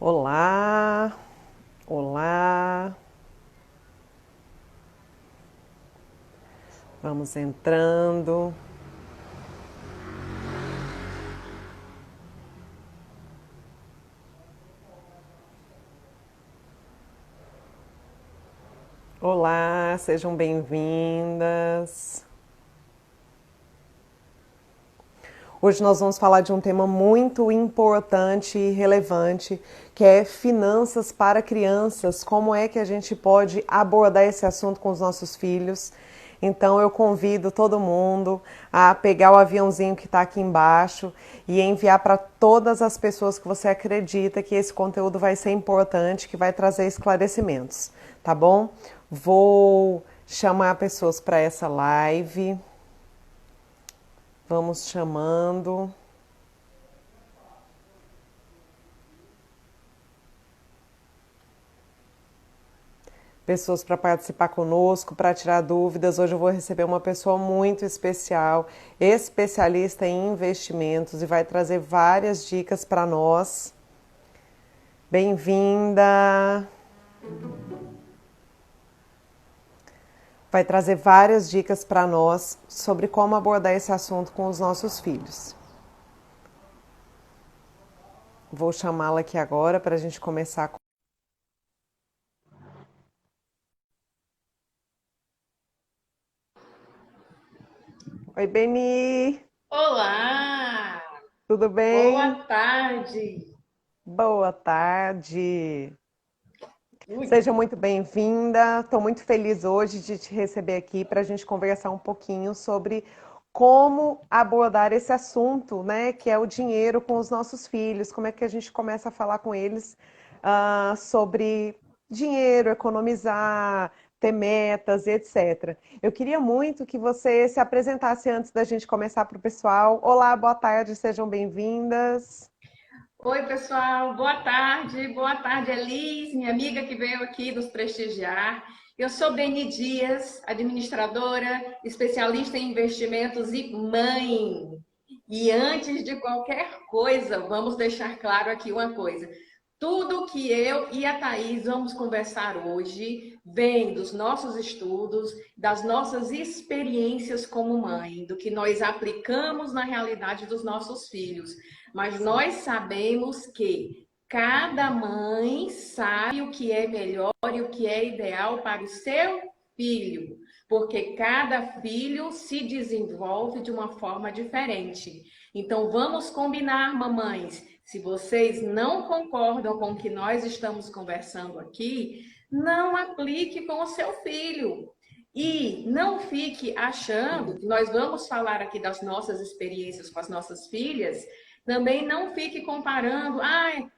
Olá, olá, vamos entrando. Olá, sejam bem-vindas. Hoje nós vamos falar de um tema muito importante e relevante, que é finanças para crianças. Como é que a gente pode abordar esse assunto com os nossos filhos? Então eu convido todo mundo a pegar o aviãozinho que está aqui embaixo e enviar para todas as pessoas que você acredita que esse conteúdo vai ser importante, que vai trazer esclarecimentos, tá bom? Vou chamar pessoas para essa live. Vamos chamando. Pessoas para participar conosco, para tirar dúvidas. Hoje eu vou receber uma pessoa muito especial, especialista em investimentos e vai trazer várias dicas para nós. Bem-vinda! Vai trazer várias dicas para nós sobre como abordar esse assunto com os nossos filhos. Vou chamá-la aqui agora para a gente começar. Oi, Beni! Olá, Tudo bem? boa tarde. Boa tarde! Ui, Seja muito bem-vinda. Estou muito feliz hoje de te receber aqui para a gente conversar um pouquinho sobre como abordar esse assunto, né, que é o dinheiro com os nossos filhos. Como é que a gente começa a falar com eles sobre dinheiro, economizar, ter metas, etc. Eu queria muito que você se apresentasse antes da gente começar para o pessoal. Olá, boa tarde, sejam bem-vindas. oi pessoal, boa tarde, Elis, minha amiga que veio aqui nos prestigiar. Eu sou Beni Dias, administradora, especialista em investimentos e mãe. E antes de qualquer coisa, vamos deixar claro aqui uma coisa. Tudo que eu e a Thaís vamos conversar hoje vem dos nossos estudos, das nossas experiências como mãe, do que nós aplicamos na realidade dos nossos filhos. Mas Sim, nós sabemos que cada mãe sabe o que é melhor e o que é ideal para o seu filho, porque cada filho se desenvolve de uma forma diferente. Então vamos combinar, mamães. Se vocês não concordam com o que nós estamos conversando aqui, não aplique com o seu filho. E não fique achando sim. que nós vamos falar aqui das nossas experiências com as nossas filhas. Também não fique comparando,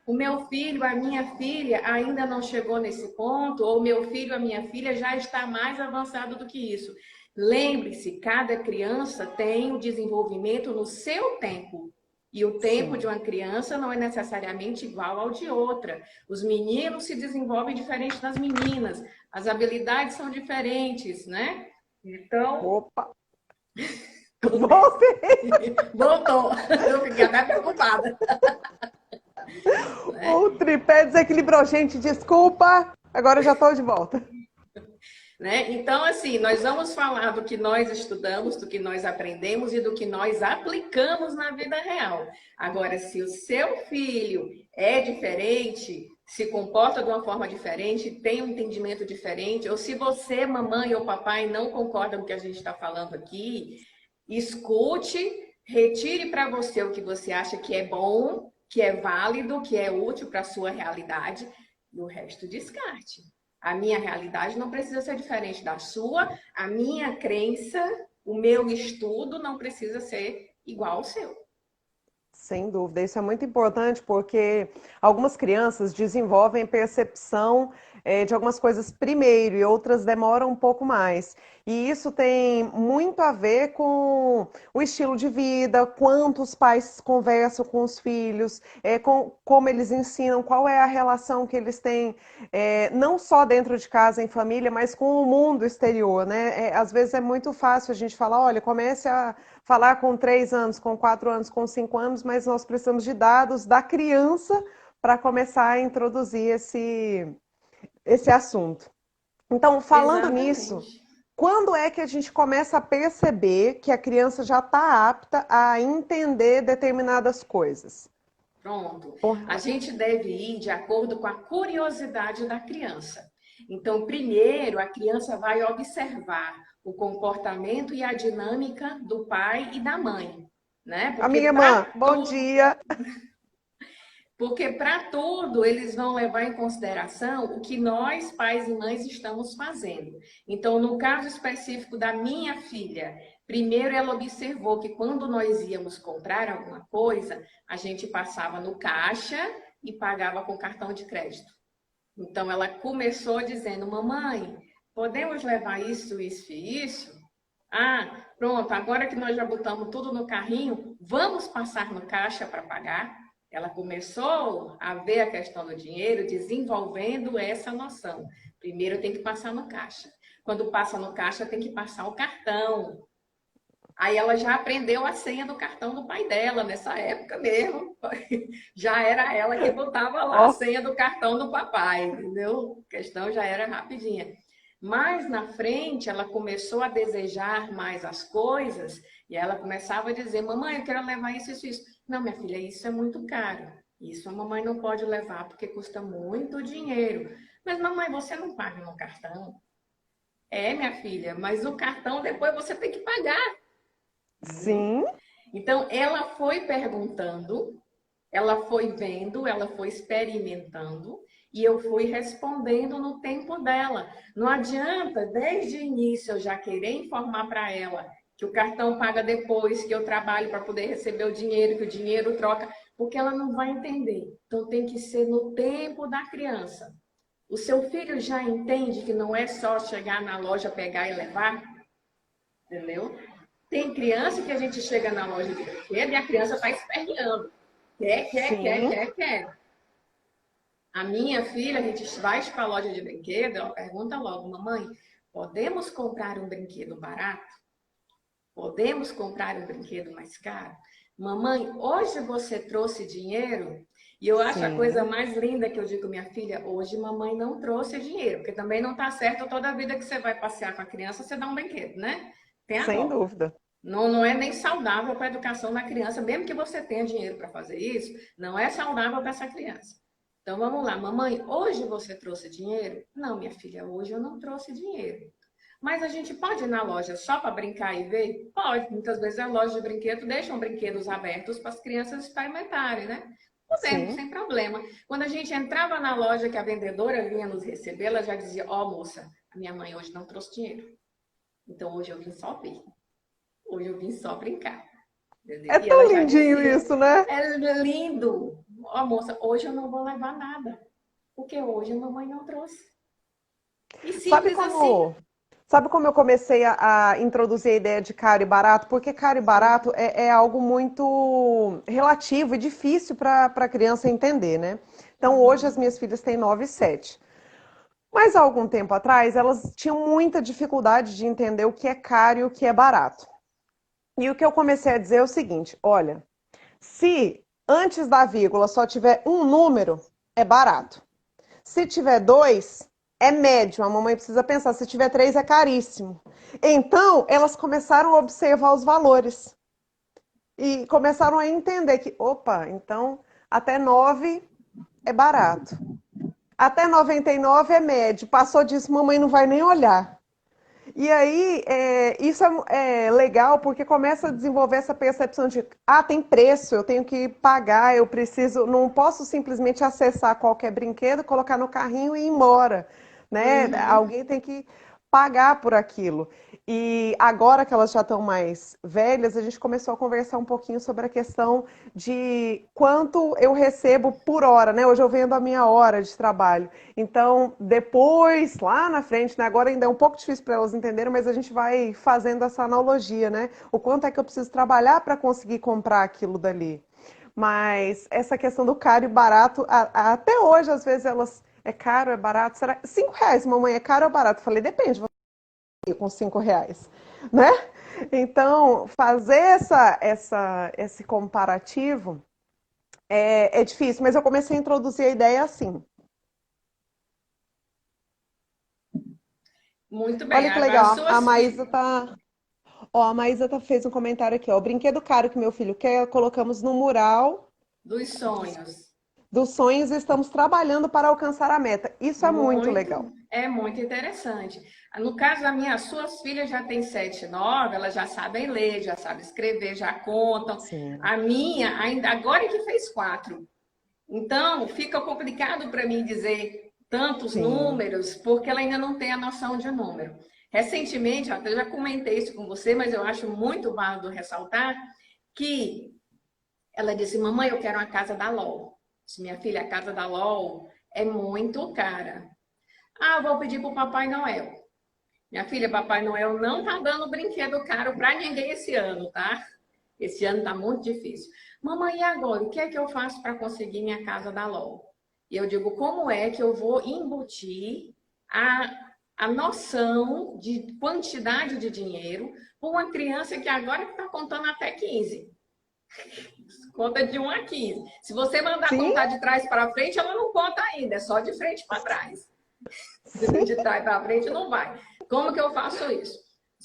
o meu filho, a minha filha ainda não chegou nesse ponto, ou o meu filho, a minha filha já está mais avançado do que isso. Lembre-se, cada criança tem o desenvolvimento no seu tempo. E o tempo de Sim. uma criança não é necessariamente igual ao de outra. Os meninos se desenvolvem diferente das meninas, as habilidades são diferentes, né? Então, Opa, voltei! voltou. Eu fiquei até preocupada. O tripé desequilibrou, gente, desculpa. Agora eu já estou de volta. Né? Então, assim, nós vamos falar do que nós estudamos, do que nós aprendemos e do que nós aplicamos na vida real. Agora, se o seu filho é diferente, se comporta de uma forma diferente, tem um entendimento diferente, ou se você, mamãe ou papai, não concorda com o que a gente está falando aqui, escute, retire para você o que você acha que é bom, que é válido, que é útil para a sua realidade, e o resto descarte. A minha realidade não precisa ser diferente da sua, a minha crença, o meu estudo não precisa ser igual ao seu. Sem dúvida, isso é muito importante porque algumas crianças desenvolvem percepção de algumas coisas primeiro e outras demoram um pouco mais. E isso tem muito a ver com o estilo de vida, quanto os pais conversam com os filhos, com como eles ensinam, qual é a relação que eles têm, não só dentro de casa, em família, mas com o mundo exterior, né? Às vezes é muito fácil a gente falar, olha, comece a falar com 3 anos, com 4 anos, com 5 anos, mas nós precisamos de dados da criança para começar a introduzir esse assunto. Então, falando nisso, Exatamente. quando é que a gente começa a perceber que a criança já está apta a entender determinadas coisas? Pronto. Com A relação- gente deve ir de acordo com a curiosidade da criança. Então, primeiro, a criança vai observar o comportamento e a dinâmica do pai e da mãe, né? A minha irmã, bom Tudo, dia. porque para tudo eles vão levar em consideração o que nós, pais e mães, estamos fazendo. Então, no caso específico da minha filha, primeiro ela observou que quando nós íamos comprar alguma coisa, a gente passava no caixa e pagava com cartão de crédito. Então, ela começou dizendo: mamãe, podemos levar isso, isso e isso? Ah, pronto, agora que nós já botamos tudo no carrinho, vamos passar no caixa para pagar? Ela começou a ver a questão do dinheiro desenvolvendo essa noção. Primeiro tem que passar no caixa. Quando passa no caixa, tem que passar o cartão. Aí ela já aprendeu a senha do cartão do pai dela, nessa época mesmo. Já era ela que botava lá a Ó, senha do cartão do papai, entendeu? A questão já era rapidinha. Mas na frente ela começou a desejar mais as coisas e ela começava a dizer: mamãe, eu quero levar isso, isso, isso. Não, minha filha, isso é muito caro. Isso a mamãe não pode levar porque custa muito dinheiro. Mas mamãe, você não paga no cartão? É, minha filha, mas o cartão depois você tem que pagar, entendeu? sim, Então ela foi perguntando, ela foi vendo, ela foi experimentando e eu fui respondendo no tempo dela. Não adianta, desde o início, eu já querer informar para ela que o cartão paga depois, que eu trabalho para poder receber o dinheiro, que o dinheiro troca, porque ela não vai entender. Então tem que ser no tempo da criança. O seu filho já entende que não é só chegar na loja, pegar e levar, entendeu? Tem criança que a gente chega na loja de brinquedo e a criança está esperneando. Quer, quer, quer, sim. quer, quer. A minha filha, a gente vai para a loja de brinquedo, ela pergunta logo: mamãe, podemos comprar um brinquedo barato? Podemos comprar um brinquedo mais caro? Mamãe, hoje você trouxe dinheiro? E eu acho a coisa Sim, mais linda que eu digo, minha filha, hoje mamãe não trouxe dinheiro, porque também não está certo toda vida que você vai passear com a criança, você dá um brinquedo, né? Tem a sem dó. dúvida. Não, não é nem saudável para a educação da criança, mesmo que você tenha dinheiro para fazer isso, não é saudável para essa criança. Então vamos lá, mamãe, hoje você trouxe dinheiro? Não, minha filha, hoje eu não trouxe dinheiro. Mas a gente pode ir na loja só para brincar e ver? Pode. Muitas vezes a loja de brinquedo deixam brinquedos abertos para as crianças experimentarem, né? Podemos, Sim. sem problema. Quando a gente entrava na loja que a vendedora vinha nos receber, ela já dizia: ó, oh, moça, a minha mãe hoje não trouxe dinheiro. Então hoje eu vim só ver. Hoje eu vim só brincar. É Entendeu? E ela tão já lindinho dizia: isso, né? é lindo. Ó, oh, moça, hoje eu não vou levar nada. Porque hoje a mamãe não trouxe. E Sabe simples assim. como, sabe como eu comecei a introduzir a ideia de caro e barato? Porque caro e barato Sim. é algo muito relativo e difícil para a criança entender, né? Então, hoje as Uhum. minhas filhas têm 9 e 7. Mas há algum tempo atrás, elas tinham muita dificuldade de entender o que é caro e o que é barato. E o que eu comecei a dizer é o seguinte: olha, se antes da vírgula só tiver um número, é barato. Se tiver dois, é médio. A mamãe precisa pensar. Se tiver três, é caríssimo. Então, elas começaram a observar os valores e começaram a entender que, opa, então até 9 é barato. Até 99 é médio. Passou disso, mamãe não vai nem olhar. E aí, isso é legal porque começa a desenvolver essa percepção de, ah, tem preço, eu tenho que pagar, eu preciso, não posso simplesmente acessar qualquer brinquedo, colocar no carrinho e ir embora, né? Uhum. Alguém tem que pagar por aquilo. E agora que elas já estão mais velhas, a gente começou a conversar um pouquinho sobre a questão de quanto eu recebo por hora, né? Hoje eu vendo a minha hora de trabalho. Então, depois, lá na frente, né? Agora ainda é um pouco difícil para elas entenderem, mas a gente vai fazendo essa analogia, né? O quanto é que eu preciso trabalhar para conseguir comprar aquilo dali. Mas essa questão do caro e barato, até hoje, às vezes, elas. É caro, é barato? Será? R$ 5, mamãe, é caro ou barato? Eu falei, depende, você com R$ 5, né? Então, fazer esse comparativo É difícil, mas eu comecei a introduzir a ideia assim. Muito bem. Olha que Agora, legal, a suas Maísa filhas, tá. Ó, a Maísa fez um comentário aqui, ó. O brinquedo caro que meu filho quer, colocamos no mural dos dos, sonhos. dos sonhos e estamos trabalhando para alcançar a meta. Isso é muito legal. Muito interessante. No caso da minha, suas filhas já têm 7 e 9, elas já sabem ler, já sabem escrever, já contam. Sim, A minha, ainda agora é que fez 4. Então, fica complicado para mim dizer tantos sim, números, porque ela ainda não tem a noção de número. Recentemente, até já comentei isso com você, mas eu acho muito válido ressaltar que ela disse: Mamãe, eu quero uma casa da LOL. Disse: Minha filha, a casa da LOL é muito cara. Ah, eu vou pedir para o Papai Noel. Minha filha, Papai Noel não tá dando brinquedo caro para ninguém esse ano, tá? Esse ano tá muito difícil. Mamãe, e agora? O que é que eu faço para conseguir minha casa da LOL? E eu digo, como é que eu vou embutir a noção de quantidade de dinheiro para uma criança que agora está contando até 15? Conta de 1 a 15. Se você mandar sim, contar de trás para frente, ela não conta ainda, é só de frente para trás. sim, De trás para frente não vai. Como que eu faço isso?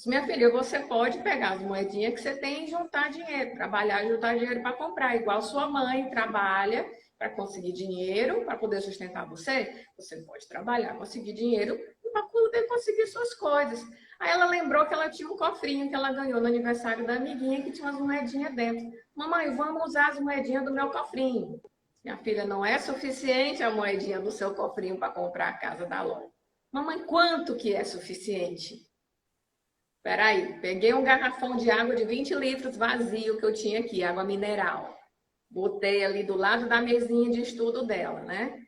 Minha filha, você pode pegar as moedinhas que você tem e juntar dinheiro, trabalhar e juntar dinheiro para comprar, igual sua mãe trabalha para conseguir dinheiro para poder sustentar você. Você pode trabalhar, conseguir dinheiro para poder conseguir suas coisas. Aí ela lembrou que ela tinha um cofrinho que ela ganhou no aniversário da amiguinha que tinha umas moedinhas dentro. Mamãe, vamos usar as moedinhas do meu cofrinho. Minha filha, não é suficiente a moedinha do seu cofrinho para comprar a casa da loja. Mamãe, quanto que é suficiente? Peraí, peguei um garrafão de água de 20 litros vazio que eu tinha aqui, água mineral. Botei ali do lado da mesinha de estudo dela, né?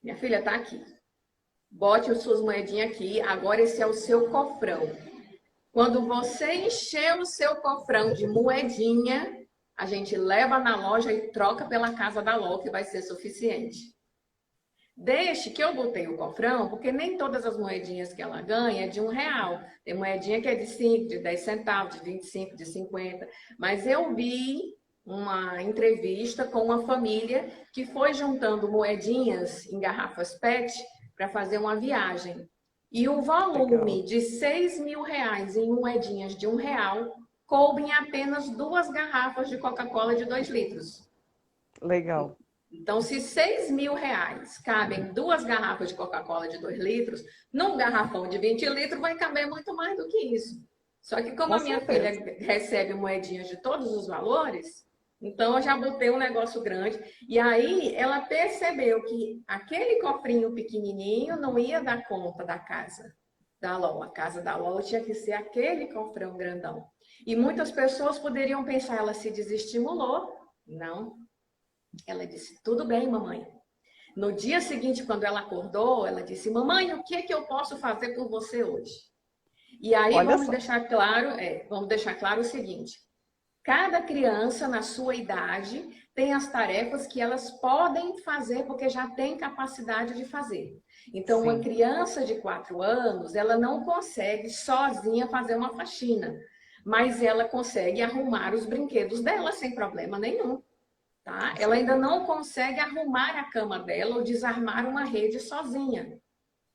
Minha filha tá aqui. Bote as suas moedinhas aqui. Agora esse é o seu cofrão. Quando você encher o seu cofrão de moedinha, a gente leva na loja e troca pela casa da LOL, que vai ser suficiente. Deixe que eu botei o cofrão, porque nem todas as moedinhas que ela ganha é de R$ 1. Tem moedinha que é de 5, de 10 centavos, de 25, de 50. Mas eu vi uma entrevista com uma família que foi juntando moedinhas em garrafas PET para fazer uma viagem. E o volume legal, de R$ 6.000 em moedinhas de R$ 1 coube em apenas 2 garrafas de Coca-Cola de 2 litros. legal. Então, se R$ 6.000 cabem 2 garrafas de Coca-Cola de 2 litros, num garrafão de 20 litros vai caber muito mais do que isso. Só que como Com a minha filha certeza. recebe moedinhas de todos os valores, então eu já botei um negócio grande. E aí ela percebeu que aquele cofrinho pequenininho não ia dar conta da casa da LOL. A casa da LOL tinha que ser aquele cofrão grandão. E muitas pessoas poderiam pensar, ela se desestimulou. Não, ela disse, tudo bem, mamãe. No dia seguinte, quando ela acordou, ela disse, mamãe, o que é que eu posso fazer por você hoje? E aí Olha só. vamos deixar claro o seguinte: cada criança na sua idade tem as tarefas que elas podem fazer porque já tem capacidade de fazer. Então, uma Sim, criança de 4 anos, ela não consegue sozinha fazer uma faxina, mas ela consegue arrumar os brinquedos dela sem problema nenhum. Tá? com Ela ainda certeza. não consegue arrumar a cama dela ou desarmar uma rede sozinha,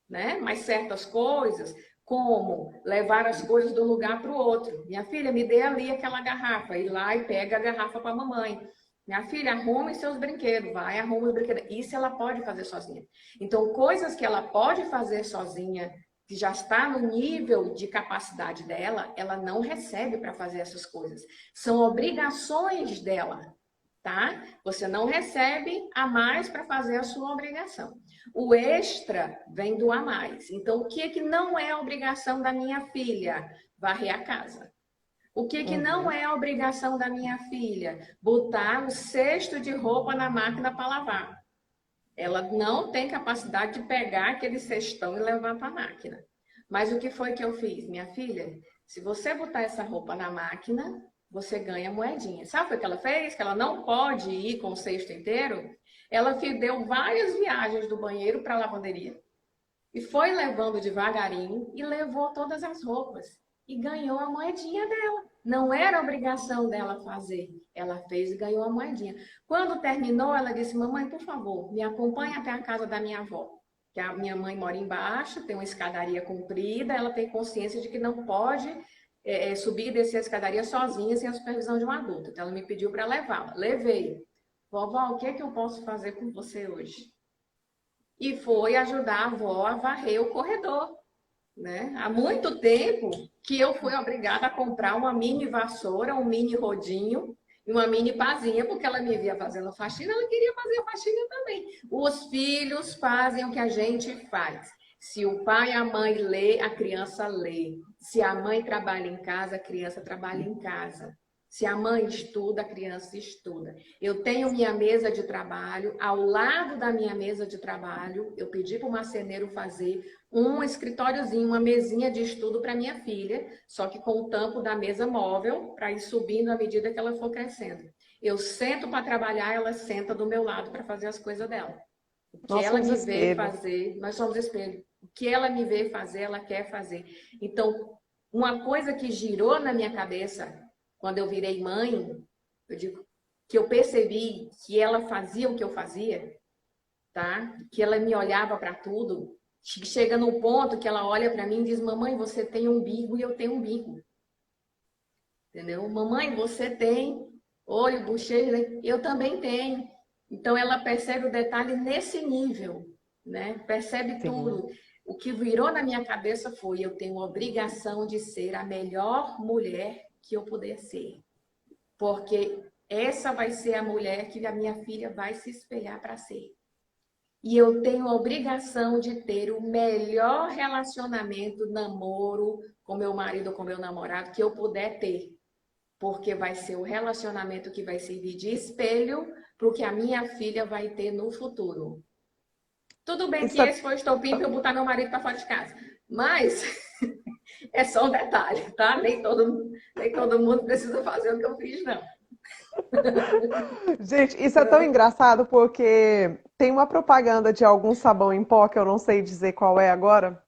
né? Mas certas coisas, como levar as coisas de um lugar para o outro. Minha filha, me dê ali aquela garrafa. Ir lá e pega a garrafa para a mamãe. Minha filha, arrume seus brinquedos. Vai, arruma os brinquedos. Isso ela pode fazer sozinha. Então, coisas que ela pode fazer sozinha, que já está no nível de capacidade dela, ela não recebe para fazer essas coisas. São obrigações dela, tá? Você não recebe a mais para fazer a sua obrigação. O extra vem do a mais. Então, o que é que não é obrigação da minha filha? Varrer a casa. O que é que não Uhum. é obrigação da minha filha? Botar o cesto de roupa na máquina para lavar. Ela não tem capacidade de pegar aquele cestão e levar para a máquina. Mas o que foi que eu fiz? Minha filha, se você botar essa roupa na máquina, você ganha moedinha. Sabe o que ela fez? Que ela não pode ir com o cesto inteiro? Ela deu várias viagens do banheiro para a lavanderia e foi levando devagarinho e levou todas as roupas. e ganhou a moedinha dela. Não era obrigação dela fazer. Ela fez e ganhou a moedinha. Quando terminou, ela disse: Mamãe, por favor, me acompanhe até a casa da minha avó. Que a minha mãe mora embaixo, tem uma escadaria comprida, ela tem consciência de que não pode subir e descer a escadaria sozinha sem a supervisão de um adulto. Então, ela me pediu para levá-la. Levei. Vovó, o que é que eu posso fazer com você hoje? E foi ajudar a avó a varrer o corredor, né? Há muito tempo que eu fui obrigada a comprar uma mini vassoura, um mini rodinho e uma mini pazinha, porque ela me via fazendo faxina, ela queria fazer a faxina também. Os filhos fazem o que a gente faz. Se o pai e a mãe lê, a criança lê. Se a mãe trabalha em casa, a criança trabalha em casa. Se a mãe estuda, a criança estuda. Eu tenho minha mesa de trabalho, ao lado da minha mesa de trabalho, eu pedi para o marceneiro fazer um escritóriozinho, uma mesinha de estudo para minha filha, só que com o tampo da mesa móvel, para ir subindo à medida que ela for crescendo. Eu sento para trabalhar, ela senta do meu lado para fazer as coisas dela. O que Nós ela somos me vê espelho. fazer, nós somos espelho. O que ela me vê fazer, ela quer fazer. Então, uma coisa que girou na minha cabeça quando eu virei mãe, eu digo que eu percebi que ela fazia o que eu fazia, tá? Que ela me olhava para tudo. Chega no ponto que ela olha para mim e diz: Mamãe, você tem umbigo e eu tenho umbigo. Entendeu? Mamãe, você tem olho, bochecha, eu também tenho. Então ela percebe o detalhe nesse nível, né? Percebe Sim. tudo. O que virou na minha cabeça foi: eu tenho a obrigação de ser a melhor mulher que eu puder ser. Porque essa vai ser a mulher que a minha filha vai se espelhar para ser. E eu tenho a obrigação de ter o melhor relacionamento, namoro com meu marido ou com meu namorado que eu puder ter. Porque vai ser o relacionamento que vai servir de espelho para o que a minha filha vai ter no futuro. Tudo bem que Isso é esse foi o estopim para eu botar meu marido para fora de casa. Mas é só um detalhe, tá? Nem todo mundo precisa fazer o que eu fiz, não. Gente, isso é tão engraçado porque tem uma propaganda de algum sabão em pó, que eu não sei dizer qual é agora,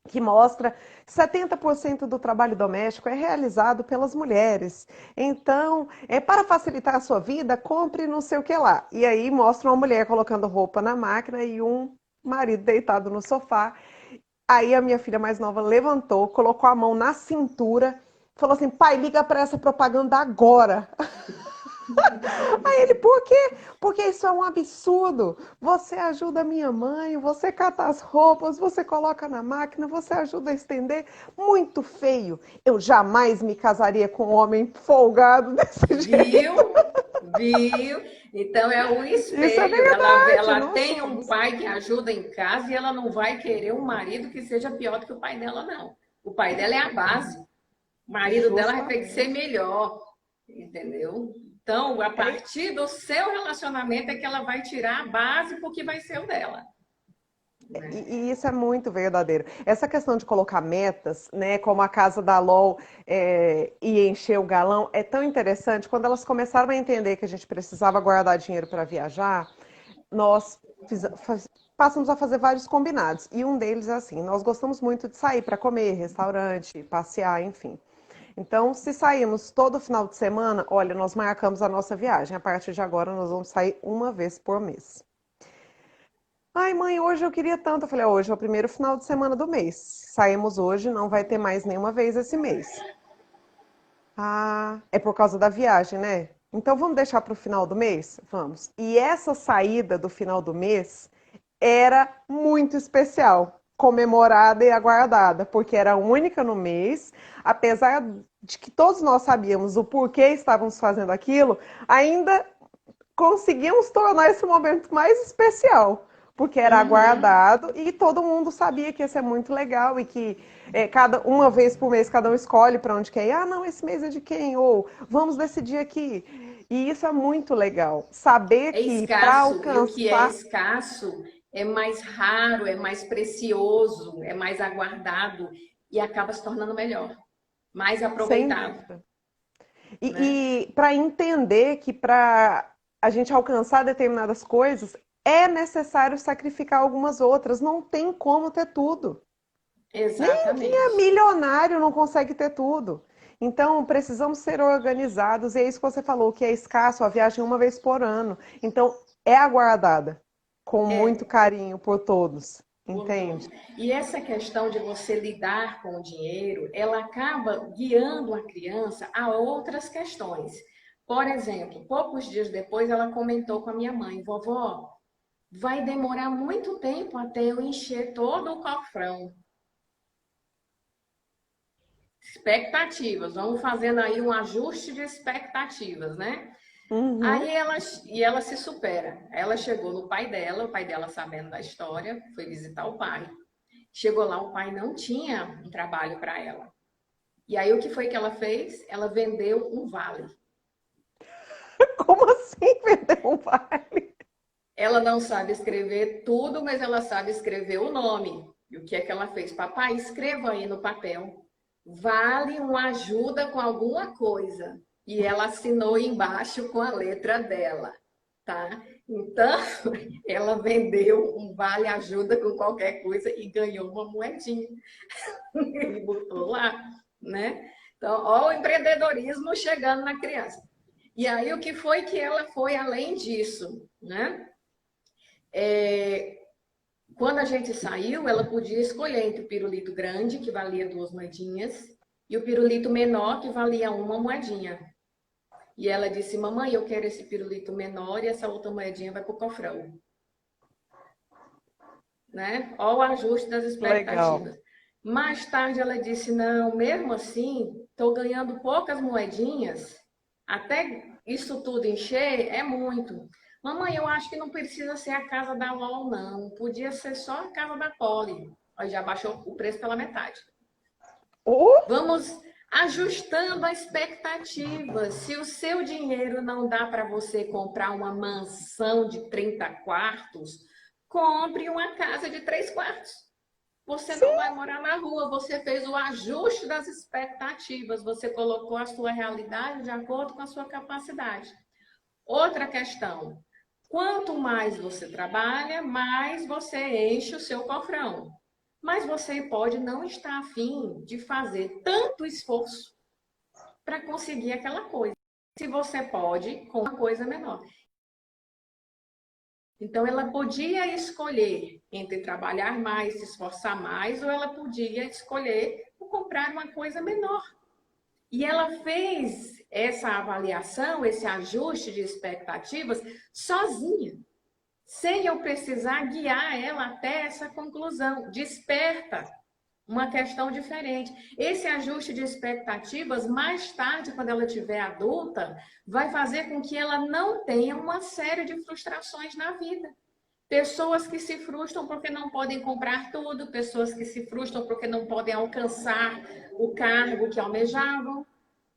que mostra que 70% do trabalho doméstico é realizado pelas mulheres. Então, para facilitar a sua vida, compre não sei o que lá. E aí mostra uma mulher colocando roupa na máquina e um marido deitado no sofá. Aí a minha filha mais nova levantou, colocou a mão na cintura, falou assim: pai, liga para essa propaganda agora. Aí ele, por quê? Porque isso é um absurdo. Você ajuda a minha mãe, você cata as roupas, você coloca na máquina, você ajuda a estender. Muito feio. Eu jamais me casaria com um homem folgado desse jeito. Viu? Viu? Então é o Isso é espelho. verdade, Ela nós tem um somos. pai que ajuda em casa e ela não vai querer um marido que seja pior do que o pai dela, não. O pai dela é a base. O marido dela vai ter que ser Justamente. melhor. Entendeu? Então, a É, partir do seu relacionamento é que ela vai tirar a base porque vai ser o dela. Né? e isso é muito verdadeiro. Essa questão de colocar metas, né, como a casa da LOL e encher o galão, é tão interessante. Quando elas começaram a entender que a gente precisava guardar dinheiro para viajar, nós passamos a fazer vários combinados. E um deles é assim: nós gostamos muito de sair para comer, restaurante, passear, enfim. Então, se saímos todo final de semana, olha, nós marcamos a nossa viagem. A partir de agora, nós vamos sair uma vez por mês. Ai, mãe, hoje eu queria tanto. Eu falei: hoje é o primeiro final de semana do mês. Saímos hoje, não vai ter mais nenhuma vez esse mês. Ah, é por causa da viagem, né? Então vamos deixar para o final do mês? Vamos. E essa saída do final do mês era muito especial, comemorada e aguardada, porque era a única no mês, apesar de que todos nós sabíamos o porquê estávamos fazendo aquilo, ainda conseguimos tornar esse momento mais especial, porque era Uhum. aguardado e todo mundo sabia que ia ser muito legal e que cada uma vez por mês cada um escolhe para onde quer ir. Ah, não, esse mês é de quem? Ou vamos decidir aqui. E isso é muito legal. Saber É que para escasso, e o que é alcançar. escasso é mais raro, é mais precioso, é mais aguardado e acaba se tornando melhor, mais Sem aproveitado, dúvida. né? E para entender que para a gente alcançar determinadas coisas é necessário sacrificar algumas outras. Não tem como ter tudo. Nem quem é Exatamente. milionário não consegue ter tudo. Então, precisamos ser organizados, e é isso que você falou, que é escasso, a viagem uma vez por ano. Então, é aguardada com muito É, carinho por todos, por entende? todos. E essa questão de você lidar com o dinheiro, ela acaba guiando a criança a outras questões. Por exemplo, poucos dias depois ela comentou com a minha mãe, vovó, vai demorar muito tempo até eu encher todo o cofrão. Expectativas, vamos fazendo aí um ajuste de expectativas, né? Uhum. Aí ela se supera. Ela chegou no pai dela, o pai dela sabendo da história, foi visitar o pai. Chegou lá, o pai não tinha um trabalho para ela. E aí o que foi que ela fez? Ela vendeu um vale. Como assim vender um vale? Ela não sabe escrever tudo, mas ela sabe escrever o nome. E o que é que ela fez? Papai, escreva aí no papel. Vale uma ajuda com alguma coisa. E ela assinou embaixo com a letra dela, tá? Então, ela vendeu um vale ajuda com qualquer coisa e ganhou uma moedinha. E botou lá, né? Então, ó, o empreendedorismo chegando na criança. E aí, o que foi que ela foi além disso, né? Quando a gente saiu, ela podia escolher entre o pirulito grande, que valia 2 moedinhas, e o pirulito menor, que valia uma moedinha. E ela disse, mamãe, eu quero esse pirulito menor e essa outra moedinha vai para o cofrão. Né? Olha o ajuste das Legal. expectativas. Mais tarde ela disse, não, mesmo assim, estou ganhando poucas moedinhas, até isso tudo encher é muito. Mamãe, eu acho que não precisa ser a casa da LOL, não. Podia ser só a casa da Polly. Aí já baixou o preço pela metade. Oh, Vamos ajustando a expectativa. Se o seu dinheiro não dá para você comprar uma mansão de 30 quartos, compre uma casa de 3 quartos. Você não sim. vai morar na rua, você fez o ajuste das expectativas, você colocou a sua realidade de acordo com a sua capacidade. Outra questão: quanto mais você trabalha, mais você enche o seu cofrão. Mas você pode não estar afim de fazer tanto esforço para conseguir aquela coisa. Se você pode, com uma coisa menor. Então, ela podia escolher entre trabalhar mais, se esforçar mais, ou ela podia escolher comprar uma coisa menor. E ela fez essa avaliação, esse ajuste de expectativas sozinha, sem eu precisar guiar ela até essa conclusão. Desperta uma questão diferente. Esse ajuste de expectativas, mais tarde, quando ela tiver adulta, vai fazer com que ela não tenha uma série de frustrações na vida. Pessoas que se frustram porque não podem comprar tudo, pessoas que se frustram porque não podem alcançar o cargo que almejavam,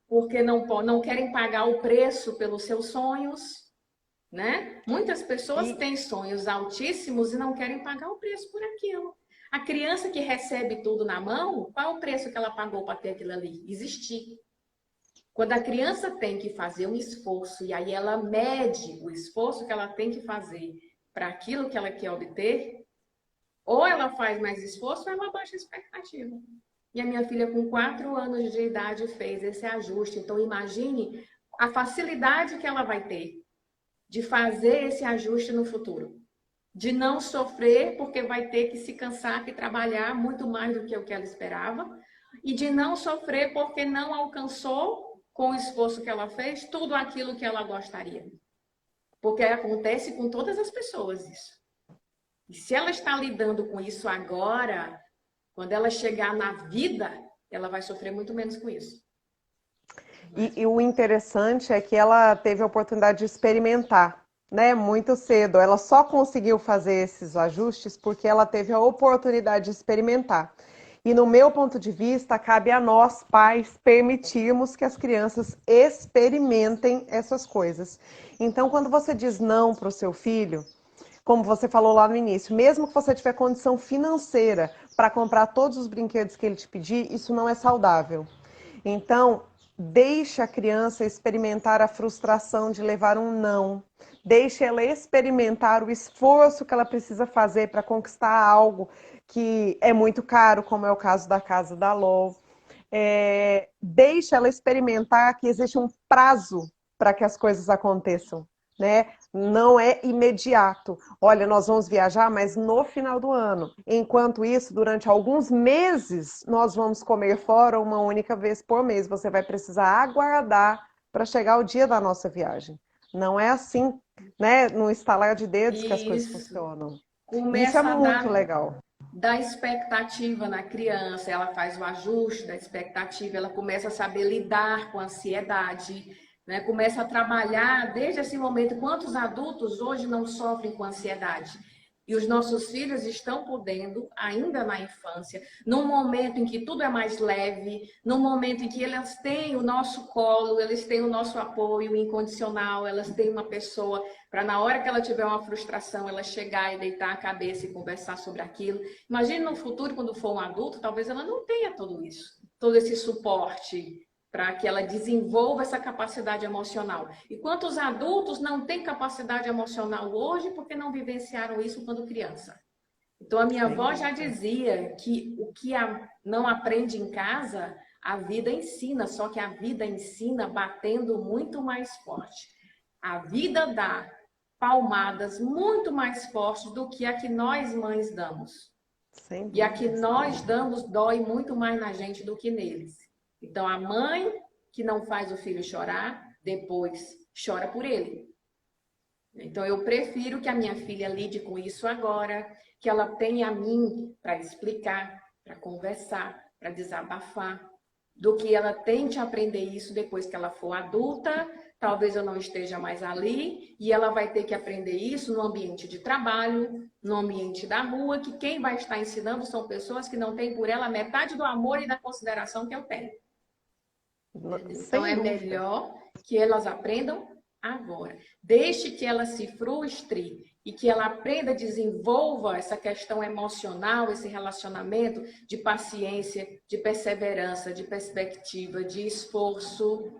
porque não querem pagar o preço pelos seus sonhos, né? Muitas pessoas E, têm sonhos altíssimos e não querem pagar o preço por aquilo. A criança que recebe tudo na mão, qual é o preço que ela pagou para ter aquilo ali? Existir. Quando a criança tem que fazer um esforço e aí ela mede o esforço que ela tem que fazer para aquilo que ela quer obter, ou ela faz mais esforço ou ela baixa a expectativa. E a minha filha, com 4 anos de idade, fez esse ajuste. Então, imagine a facilidade que ela vai ter de fazer esse ajuste no futuro. De não sofrer, porque vai ter que se cansar e trabalhar muito mais do que o que ela esperava. E de não sofrer, porque não alcançou, com o esforço que ela fez, tudo aquilo que ela gostaria. Porque acontece com todas as pessoas isso. E se ela está lidando com isso agora, quando ela chegar na vida, ela vai sofrer muito menos com isso. e o interessante é que ela teve a oportunidade de experimentar, né, muito cedo. Ela só conseguiu fazer esses ajustes porque ela teve a oportunidade de experimentar. E no meu ponto de vista, cabe a nós, pais, permitirmos que as crianças experimentem essas coisas. Então, quando você diz não para o seu filho, como você falou lá no início, mesmo que você tiver condição financeira para comprar todos os brinquedos que ele te pedir, isso não é saudável. Então, deixe a criança experimentar a frustração de levar um não. Deixe ela experimentar o esforço que ela precisa fazer para conquistar algo que é muito caro, como é o caso da casa da Lô. Deixa ela experimentar que existe um prazo para que as coisas aconteçam, né? Não é imediato. Olha, nós vamos viajar, mas no final do ano. Enquanto isso, durante alguns meses, nós vamos comer fora uma única vez por mês. Você vai precisar aguardar para chegar o dia da nossa viagem. Não é assim, né? No estalar de dedos que as coisas Isso. funcionam. E isso é Começa a muito dar legal. da expectativa na criança, ela faz o ajuste da expectativa, ela começa a saber lidar com a ansiedade, né? Começa a trabalhar desde esse momento. Quantos adultos hoje não sofrem com ansiedade? E os nossos filhos estão podendo, ainda na infância, num momento em que tudo é mais leve, num momento em que elas têm o nosso colo, eles têm o nosso apoio incondicional, elas têm uma pessoa para na hora que ela tiver uma frustração, ela chegar e deitar a cabeça e conversar sobre aquilo. Imagine no futuro, quando for um adulto, talvez ela não tenha tudo isso, todo esse suporte para que ela desenvolva essa capacidade emocional. E quantos adultos não têm capacidade emocional hoje porque não vivenciaram isso quando criança? Então, a minha avó já dizia que o que não aprende em casa, a vida ensina, só que a vida ensina batendo muito mais forte. A vida dá palmadas muito mais fortes do que a que nós mães damos. Sem E a que dúvida. nós damos dói muito mais na gente do que neles. Então, a mãe que não faz o filho chorar, depois chora por ele. Então, eu prefiro que a minha filha lide com isso agora, que ela tenha a mim para explicar, para conversar, para desabafar, do que ela tente aprender isso depois que ela for adulta. Talvez eu não esteja mais ali e ela vai ter que aprender isso no ambiente de trabalho, no ambiente da rua, que quem vai estar ensinando são pessoas que não têm por ela metade do amor e da consideração que eu tenho. Então, Sem é dúvida. melhor que elas aprendam agora. Deixe que ela se frustre e que ela aprenda, desenvolva essa questão emocional, esse relacionamento de paciência, de perseverança, de perspectiva, de esforço.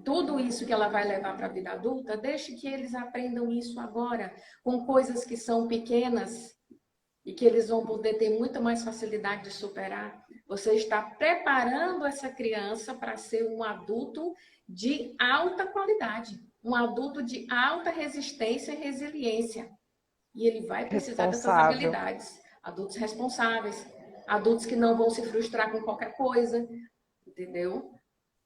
Tudo isso que ela vai levar para a vida adulta, deixe que eles aprendam isso agora, com coisas que são pequenas e que eles vão poder ter muito mais facilidade de superar. Você está preparando essa criança para ser um adulto de alta qualidade, um adulto de alta resistência e resiliência. E ele vai precisar dessas Responsável. habilidades. Adultos responsáveis, adultos que não vão se frustrar com qualquer coisa, entendeu?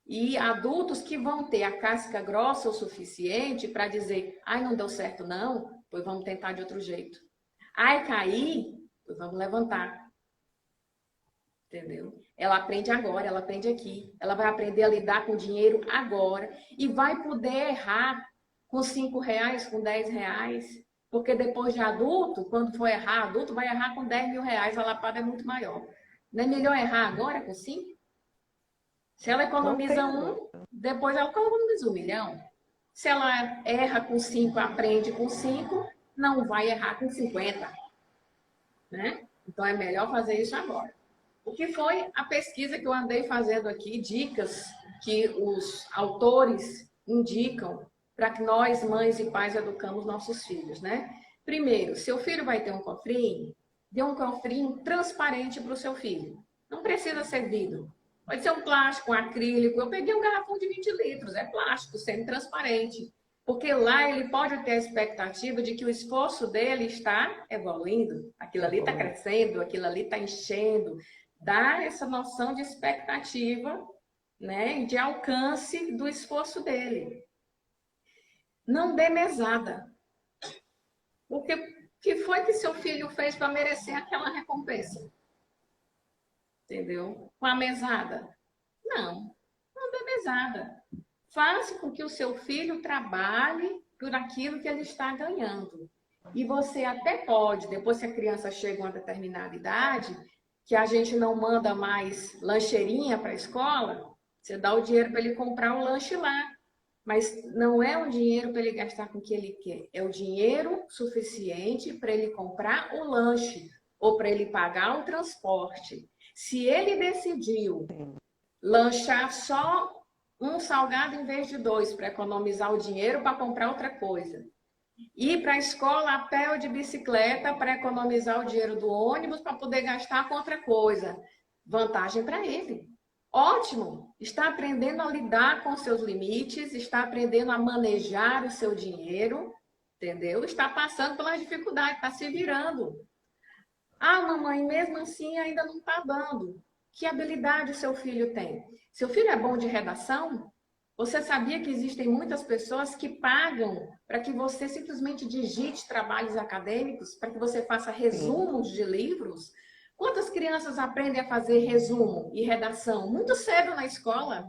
E adultos que vão ter a casca grossa o suficiente para dizer: ai, não deu certo não, pois vamos tentar de outro jeito. Ai, cair, pois vamos levantar. Entendeu? Ela aprende agora, ela aprende aqui. Ela vai aprender a lidar com o dinheiro agora e vai poder errar com R$ 5, com R$ 10. Porque depois de adulto, quando for errar, adulto vai errar com R$ 10.000, a lapada é muito maior. Não é melhor errar agora com 5? Se ela Não economiza tenho um, dúvida. depois ela economiza 1 milhão. Se ela erra com 5, aprende com 5, não vai errar com 50. Né? Então é melhor fazer isso agora. O que foi a pesquisa que eu andei fazendo aqui, dicas que os autores indicam para que nós, mães e pais, educamos nossos filhos, né? Primeiro, seu filho vai ter um cofrinho, dê um cofrinho transparente para o seu filho. Não precisa ser vidro. Pode ser um plástico, um acrílico. Eu peguei um garrafão de 20 litros, é plástico, semi-transparente. Porque lá ele pode ter a expectativa de que o esforço dele está evoluindo, aquilo ali está crescendo, aquilo ali está enchendo. Dá essa noção de expectativa, né, de alcance do esforço dele. Não dê mesada. Porque o que foi que seu filho fez para merecer aquela recompensa? Entendeu? Com a mesada? Não, não dê mesada. Faça com que o seu filho trabalhe por aquilo que ele está ganhando. E você até pode, depois que a criança chega a uma determinada idade, que a gente não manda mais lancheirinha para a escola, você dá o dinheiro para ele comprar o lanche lá. Mas não é o dinheiro para ele gastar com o que ele quer, é o dinheiro suficiente para ele comprar o lanche ou para ele pagar o transporte. Se ele decidiu lanchar só um salgado em vez de 2 para economizar o dinheiro para comprar outra coisa, Ir para a escola a pé ou de bicicleta para economizar o dinheiro do ônibus para poder gastar com outra coisa. Vantagem para ele. Ótimo! Está aprendendo a lidar com seus limites, está aprendendo a manejar o seu dinheiro, entendeu? Está passando pelas dificuldades, está se virando. Ah, mamãe, mesmo assim ainda não está dando. Que habilidade o seu filho tem? Seu filho é bom de redação? Você sabia que existem muitas pessoas que pagam para que você simplesmente digite trabalhos acadêmicos, para que você faça resumos de livros? Quantas crianças aprendem a fazer resumo e redação? Muito cedo na escola.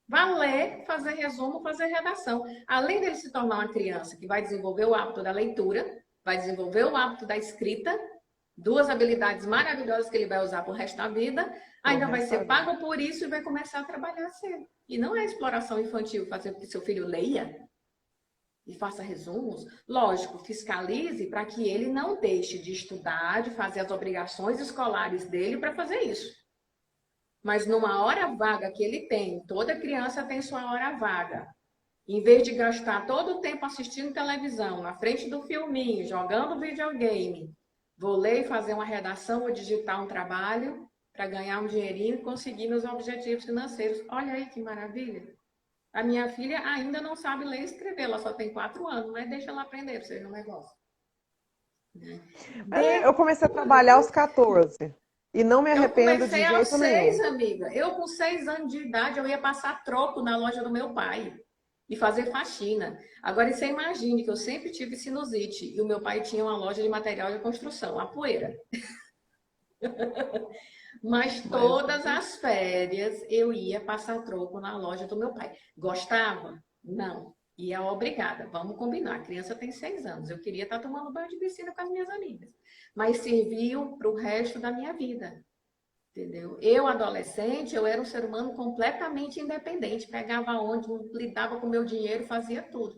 Vai ler, fazer resumo, fazer redação. Além dele se tornar uma criança que vai desenvolver o hábito da leitura, vai desenvolver o hábito da escrita, duas habilidades maravilhosas que ele vai usar pro resto da vida, ainda vai ser pago por isso e vai começar a trabalhar cedo. E não é exploração infantil fazer com que seu filho leia e faça resumos. Lógico, fiscalize para que ele não deixe de estudar, de fazer as obrigações escolares dele para fazer isso. Mas numa hora vaga que ele tem, toda criança tem sua hora vaga. Em vez de gastar todo o tempo assistindo televisão, na frente do filminho, jogando videogame, vou ler e fazer uma redação ou digitar um trabalho para ganhar um dinheirinho e conseguir meus objetivos financeiros. Olha aí que maravilha. A minha filha ainda não sabe ler e escrever, ela só tem 4 anos, mas deixa ela aprender para vocês um negócio. Eu comecei a trabalhar aos 14 e não me arrependo de jeito Eu comecei aos 6, nenhum. amiga. Eu com 6 anos de idade, eu ia passar troco na loja do meu pai e fazer faxina. Agora, você imagine que eu sempre tive sinusite e o meu pai tinha uma loja de material de construção, a Poeira. Mas todas as férias eu ia passar troco na loja do meu pai. Gostava? Não. Ia obrigada. Vamos combinar. A criança tem 6 anos. Eu queria estar tomando banho de piscina com as minhas amigas. Mas serviu para o resto da minha vida. Entendeu? Eu, adolescente, eu era um ser humano completamente independente. Pegava onde, lidava com meu dinheiro, fazia tudo.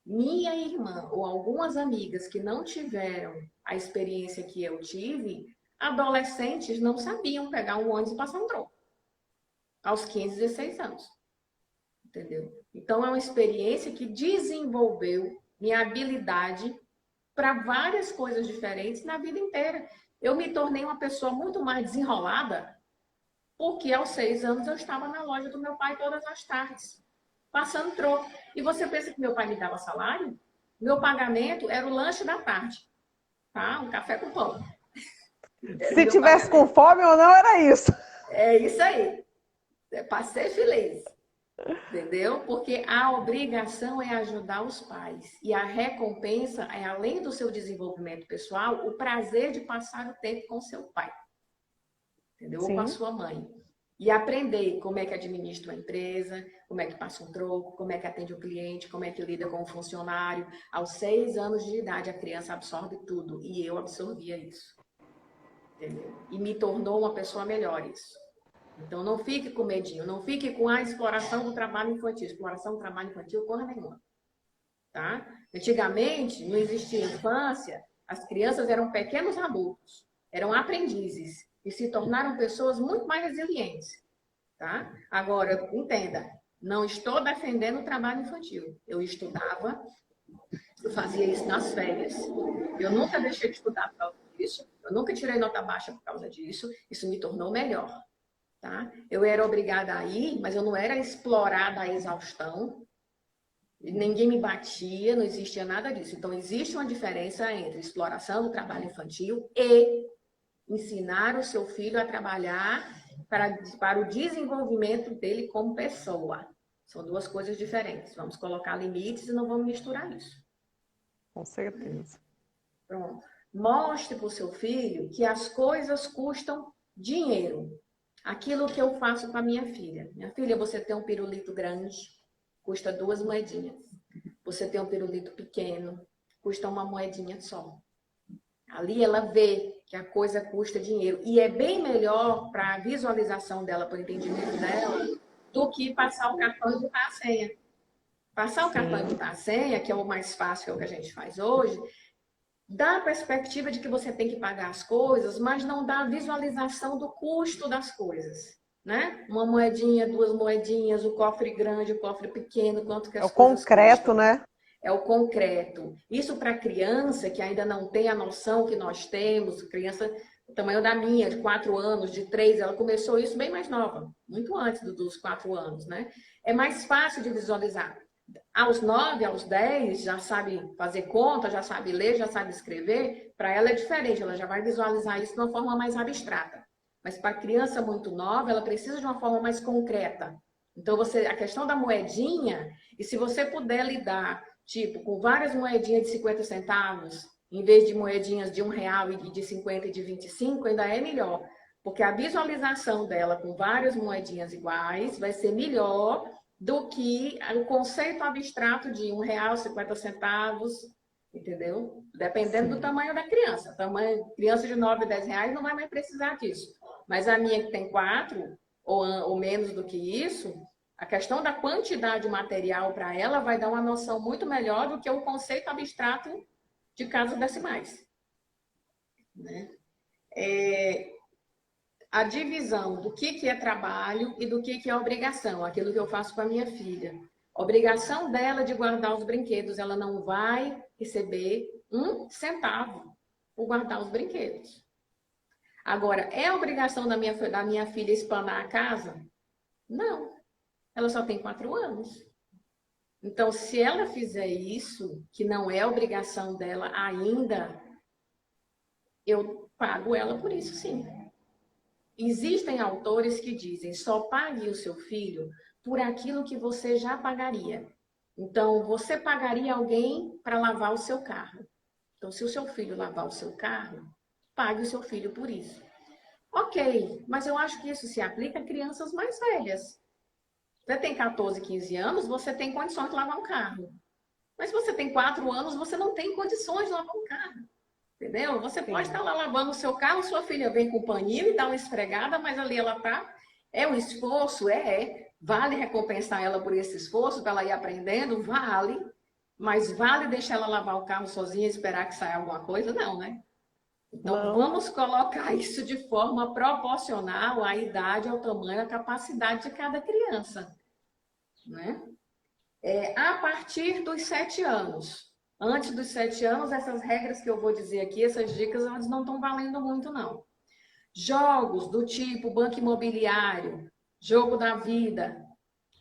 Minha irmã ou algumas amigas que não tiveram a experiência que eu tive, adolescentes não sabiam pegar um ônibus e passar um troco. Aos 15, 16 anos. Entendeu? Então, é uma experiência que desenvolveu minha habilidade para várias coisas diferentes na vida inteira. Eu me tornei uma pessoa muito mais desenrolada porque aos 6 anos eu estava na loja do meu pai todas as tardes, passando troco. E você pensa que meu pai me dava salário? Meu pagamento era o lanche da tarde, tá? Um café com pão. Se tivesse com fome ou não, era isso. É isso aí. Passei feliz. Entendeu? Porque a obrigação é ajudar os pais. E a recompensa é, além do seu desenvolvimento pessoal, o prazer de passar o tempo com seu pai. Entendeu? Ou com a sua mãe. E aprender como é que administra uma empresa, como é que passa um troco, como é que atende o cliente, como é que lida com o funcionário. Aos 6 anos de idade, a criança absorve tudo. E eu absorvia isso. Entendeu? E me tornou uma pessoa melhor isso. Então, não fique com medinho, não fique com a exploração do trabalho infantil. Exploração do trabalho infantil, porra nenhuma. Tá? Antigamente, não existia infância, as crianças eram pequenos adultos, eram aprendizes e se tornaram pessoas muito mais resilientes. Tá? Agora, entenda, não estou defendendo o trabalho infantil. Eu estudava, eu fazia isso nas férias. Eu nunca deixei de estudar por causa disso, eu nunca tirei nota baixa por causa disso, isso me tornou melhor. Tá? Eu era obrigada a ir, mas eu não era explorada à exaustão. Ninguém me batia, não existia nada disso. Então, existe uma diferença entre exploração do trabalho infantil e ensinar o seu filho a trabalhar para o desenvolvimento dele como pessoa. São duas coisas diferentes. Vamos colocar limites e não vamos misturar isso. Com certeza. Pronto. Mostre para o seu filho que as coisas custam dinheiro. Aquilo que eu faço com a minha filha. Minha filha, você tem um pirulito grande, custa 2 moedinhas. Você tem um pirulito pequeno, custa 1 moedinha só. Ali ela vê que a coisa custa dinheiro. E é bem melhor para a visualização dela, para o entendimento dela, do que passar o cartão e botar a senha. Passar o cartão e botar a senha, que é o mais fácil, que é o que a gente faz hoje, dá a perspectiva de que você tem que pagar as coisas, mas não dá a visualização do custo das coisas, né? 1 moedinha, 2 moedinhas, o cofre grande, o cofre pequeno, quanto que as coisas concreto, custam. né? é o concreto. Isso para criança que ainda não tem a noção que nós temos, criança do tamanho da minha, de 4 anos, de 3, ela começou isso bem mais nova, muito antes dos 4 anos, né? É mais fácil de visualizar. Aos 9, aos 10, já sabe fazer conta, já sabe ler, já sabe escrever, para ela é diferente, ela já vai visualizar isso de uma forma mais abstrata. Mas para a criança muito nova, ela precisa de uma forma mais concreta. Então, a questão da moedinha, e se você puder lidar, tipo, com várias moedinhas de 50 centavos, em vez de moedinhas de R$ 1 e de 50 e de 25, ainda é melhor. Porque a visualização dela com várias moedinhas iguais vai ser melhor do que o conceito abstrato de R$ 1, 50 centavos, entendeu? Dependendo do tamanho da criança. Criança de 9, 10 reais não vai mais precisar disso. Mas a minha que tem 4, ou menos do que isso, a questão da quantidade material para ela vai dar uma noção muito melhor do que o conceito abstrato de casas decimais. Né? A divisão do que é trabalho e do que é obrigação, aquilo que eu faço com a minha filha. A obrigação dela de guardar os brinquedos, ela não vai receber R$ 1 por guardar os brinquedos. Agora, é obrigação da minha filha espanar a casa? Não. Ela só tem 4 anos. Então, se ela fizer isso, que não é obrigação dela ainda, eu pago ela por isso, sim. Existem autores que dizem, só pague o seu filho por aquilo que você já pagaria. Então, você pagaria alguém para lavar o seu carro. Então, se o seu filho lavar o seu carro, pague o seu filho por isso. Ok, mas eu acho que isso se aplica a crianças mais velhas. Você tem 14, 15 anos, você tem condições de lavar um carro. Mas se você tem 4 anos, você não tem condições de lavar um carro. Entendeu? Você pode estar lá lavando o seu carro, sua filha vem com o paninho e dá uma esfregada, mas ali ela tá. É um esforço, Vale recompensar ela por esse esforço, para ela ir aprendendo, vale. Mas vale deixar ela lavar o carro sozinha e esperar que saia alguma coisa? Não, né? Então, vamos colocar isso de forma proporcional à idade, ao tamanho, à capacidade de cada criança. Né? A partir dos 7 anos. Antes dos 7 anos, essas regras que eu vou dizer aqui, essas dicas, elas não estão valendo muito, não. Jogos do tipo banco imobiliário, jogo da vida.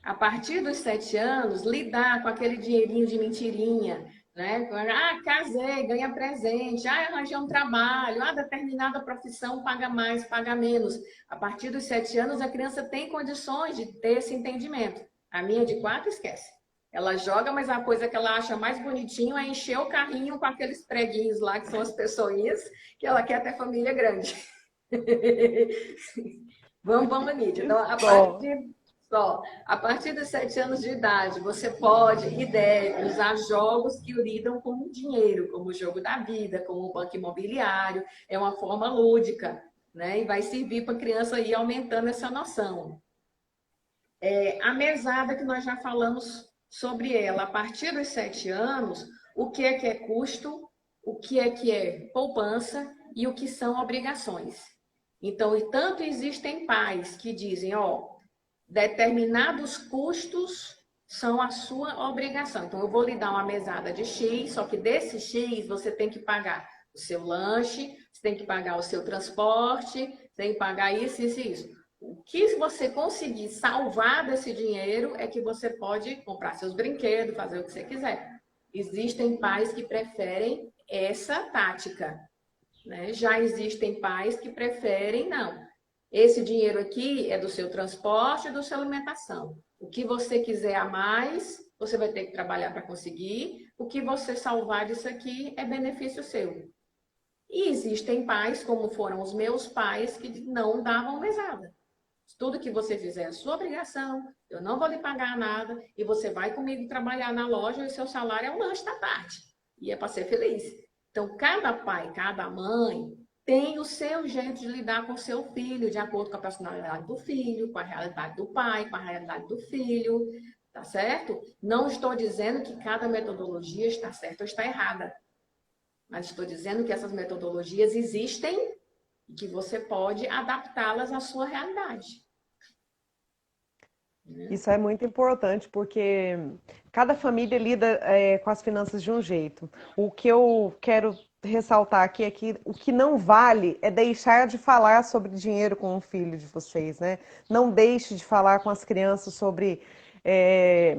A partir dos 7 anos, lidar com aquele dinheirinho de mentirinha, né? Ah, casei, ganha presente, arranjei um trabalho, determinada profissão paga mais, paga menos. A partir dos 7 anos, a criança tem condições de ter esse entendimento. A minha de 4, esquece. Ela joga, mas a coisa que ela acha mais bonitinho é encher o carrinho com aqueles preguinhos lá, que são as pessoinhas, que ela quer ter família grande. Vamos, Nídia. Então, a partir dos 7 anos de idade, você pode e deve usar jogos que lidam com dinheiro, como o jogo da vida, como o banco imobiliário. É uma forma lúdica, né? E vai servir para a criança ir aumentando essa noção. A mesada que nós já falamos sobre ela, a partir dos 7 anos, o que é custo, o que é poupança e o que são obrigações. Então, e tanto existem pais que dizem, determinados custos são a sua obrigação. Então, eu vou lhe dar uma mesada de X, só que desse X você tem que pagar o seu lanche, você tem que pagar o seu transporte, você tem que pagar isso, isso e isso. O que você conseguir salvar desse dinheiro é que você pode comprar seus brinquedos, fazer o que você quiser. Existem pais que preferem essa tática, né? Já existem pais que preferem, não. Esse dinheiro aqui é do seu transporte e da sua alimentação. O que você quiser a mais, você vai ter que trabalhar para conseguir. O que você salvar disso aqui é benefício seu. E existem pais, como foram os meus pais, que não davam mesada. Tudo que você fizer é sua obrigação, eu não vou lhe pagar nada, e você vai comigo trabalhar na loja e o seu salário é um lanche da tarde. E é para ser feliz. Então, cada pai, cada mãe tem o seu jeito de lidar com o seu filho, de acordo com a personalidade do filho, com a realidade do pai, com a realidade do filho, tá certo? Não estou dizendo que cada metodologia está certa ou está errada, mas estou dizendo que essas metodologias existem e que você pode adaptá-las à sua realidade. né? Isso é muito importante porque cada família lida com as finanças de um jeito. O que eu quero ressaltar aqui é que o que não vale é deixar de falar sobre dinheiro com o filho de vocês, né? Não deixe de falar com as crianças sobre é,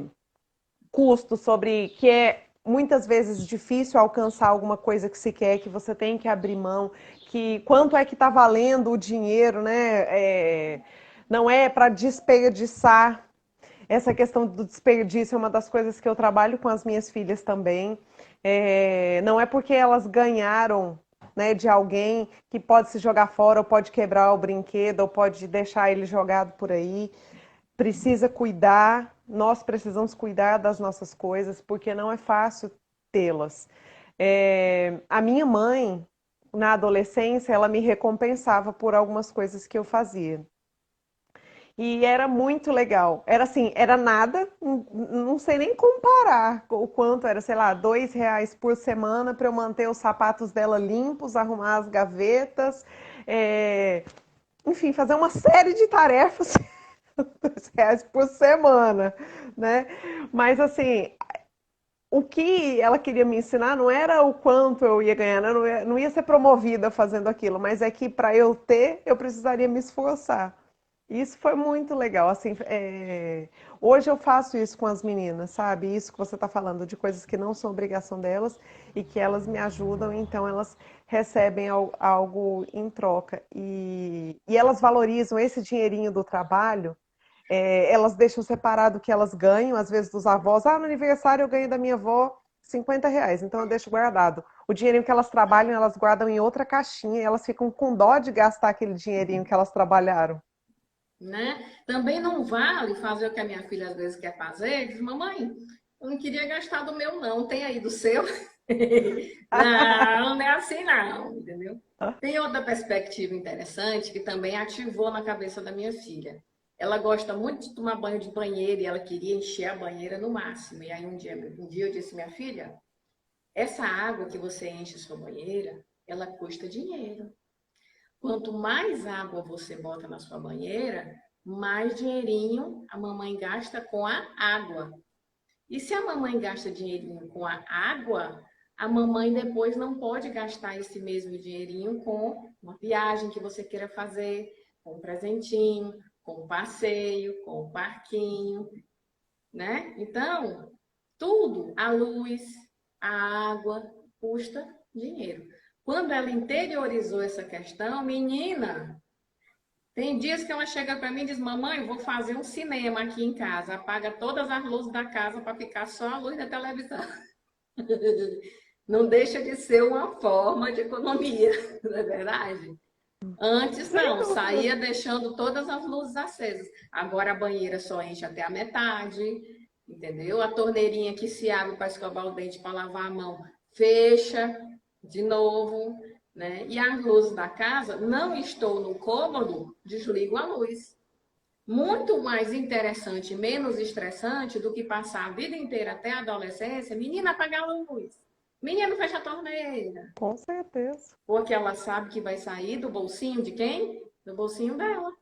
custo, sobre que é muitas vezes difícil alcançar alguma coisa que se quer, que você tem que abrir mão, que quanto é que está valendo o dinheiro, né? Não é para desperdiçar. Essa questão do desperdício é uma das coisas que eu trabalho com as minhas filhas também. Não é porque elas ganharam, né, de alguém que pode se jogar fora, ou pode quebrar o brinquedo, ou pode deixar ele jogado por aí. Precisa cuidar, nós precisamos cuidar das nossas coisas, porque não é fácil tê-las. A minha mãe, na adolescência, ela me recompensava por algumas coisas que eu fazia. E era muito legal. Era assim, era nada, não sei nem comparar o quanto era, sei lá, R$ 2 por semana para eu manter os sapatos dela limpos, arrumar as gavetas, é, enfim, fazer uma série de tarefas, R$ 2 por semana, né? Mas assim, o que ela queria me ensinar não era o quanto eu ia ganhar, né? Não ia ser promovida fazendo aquilo, mas é que para eu ter, eu precisaria me esforçar. Isso foi muito legal. Assim, hoje eu faço isso com as meninas, sabe? Isso que você está falando, de coisas que não são obrigação delas e que elas me ajudam, então elas recebem algo em troca. E elas valorizam esse dinheirinho do trabalho, elas deixam separado o que elas ganham, às vezes dos avós. Ah, no aniversário eu ganho da minha avó R$ 50, então eu deixo guardado. O dinheirinho que elas trabalham, elas guardam em outra caixinha e elas ficam com dó de gastar aquele dinheirinho que elas trabalharam. Né? Também não vale fazer o que a minha filha às vezes quer fazer, diz, mamãe, eu não queria gastar do meu não, tem aí do seu? Não, não é assim não, entendeu? Tem outra perspectiva interessante que também ativou na cabeça da minha filha. Ela gosta muito de tomar banho de banheira e ela queria encher a banheira no máximo. E aí um dia eu disse, minha filha, essa água que você enche sua banheira, ela custa dinheiro. Quanto mais água você bota na sua banheira, mais dinheirinho a mamãe gasta com a água. E se a mamãe gasta dinheirinho com a água, a mamãe depois não pode gastar esse mesmo dinheirinho com uma viagem que você queira fazer, com um presentinho, com um passeio, com um parquinho, né? Então, tudo, a luz, a água, custa dinheiro. Quando ela interiorizou essa questão, menina, tem dias que ela chega para mim e diz: mamãe, eu vou fazer um cinema aqui em casa. Apaga todas as luzes da casa para ficar só a luz da televisão. Não deixa de ser uma forma de economia, não é verdade? Antes Sem não, dúvida. saía deixando todas as luzes acesas. Agora a banheira só enche até a metade, entendeu? A torneirinha que se abre para escovar o dente, para lavar a mão, fecha de novo, né? E as luzes da casa, não estou no cômodo, desligo a luz. Muito mais interessante, menos estressante do que passar a vida inteira até a adolescência, menina, apagar a luz. Menino, fecha a torneira. Com certeza. Porque ela sabe que vai sair do bolsinho de quem? Do bolsinho dela.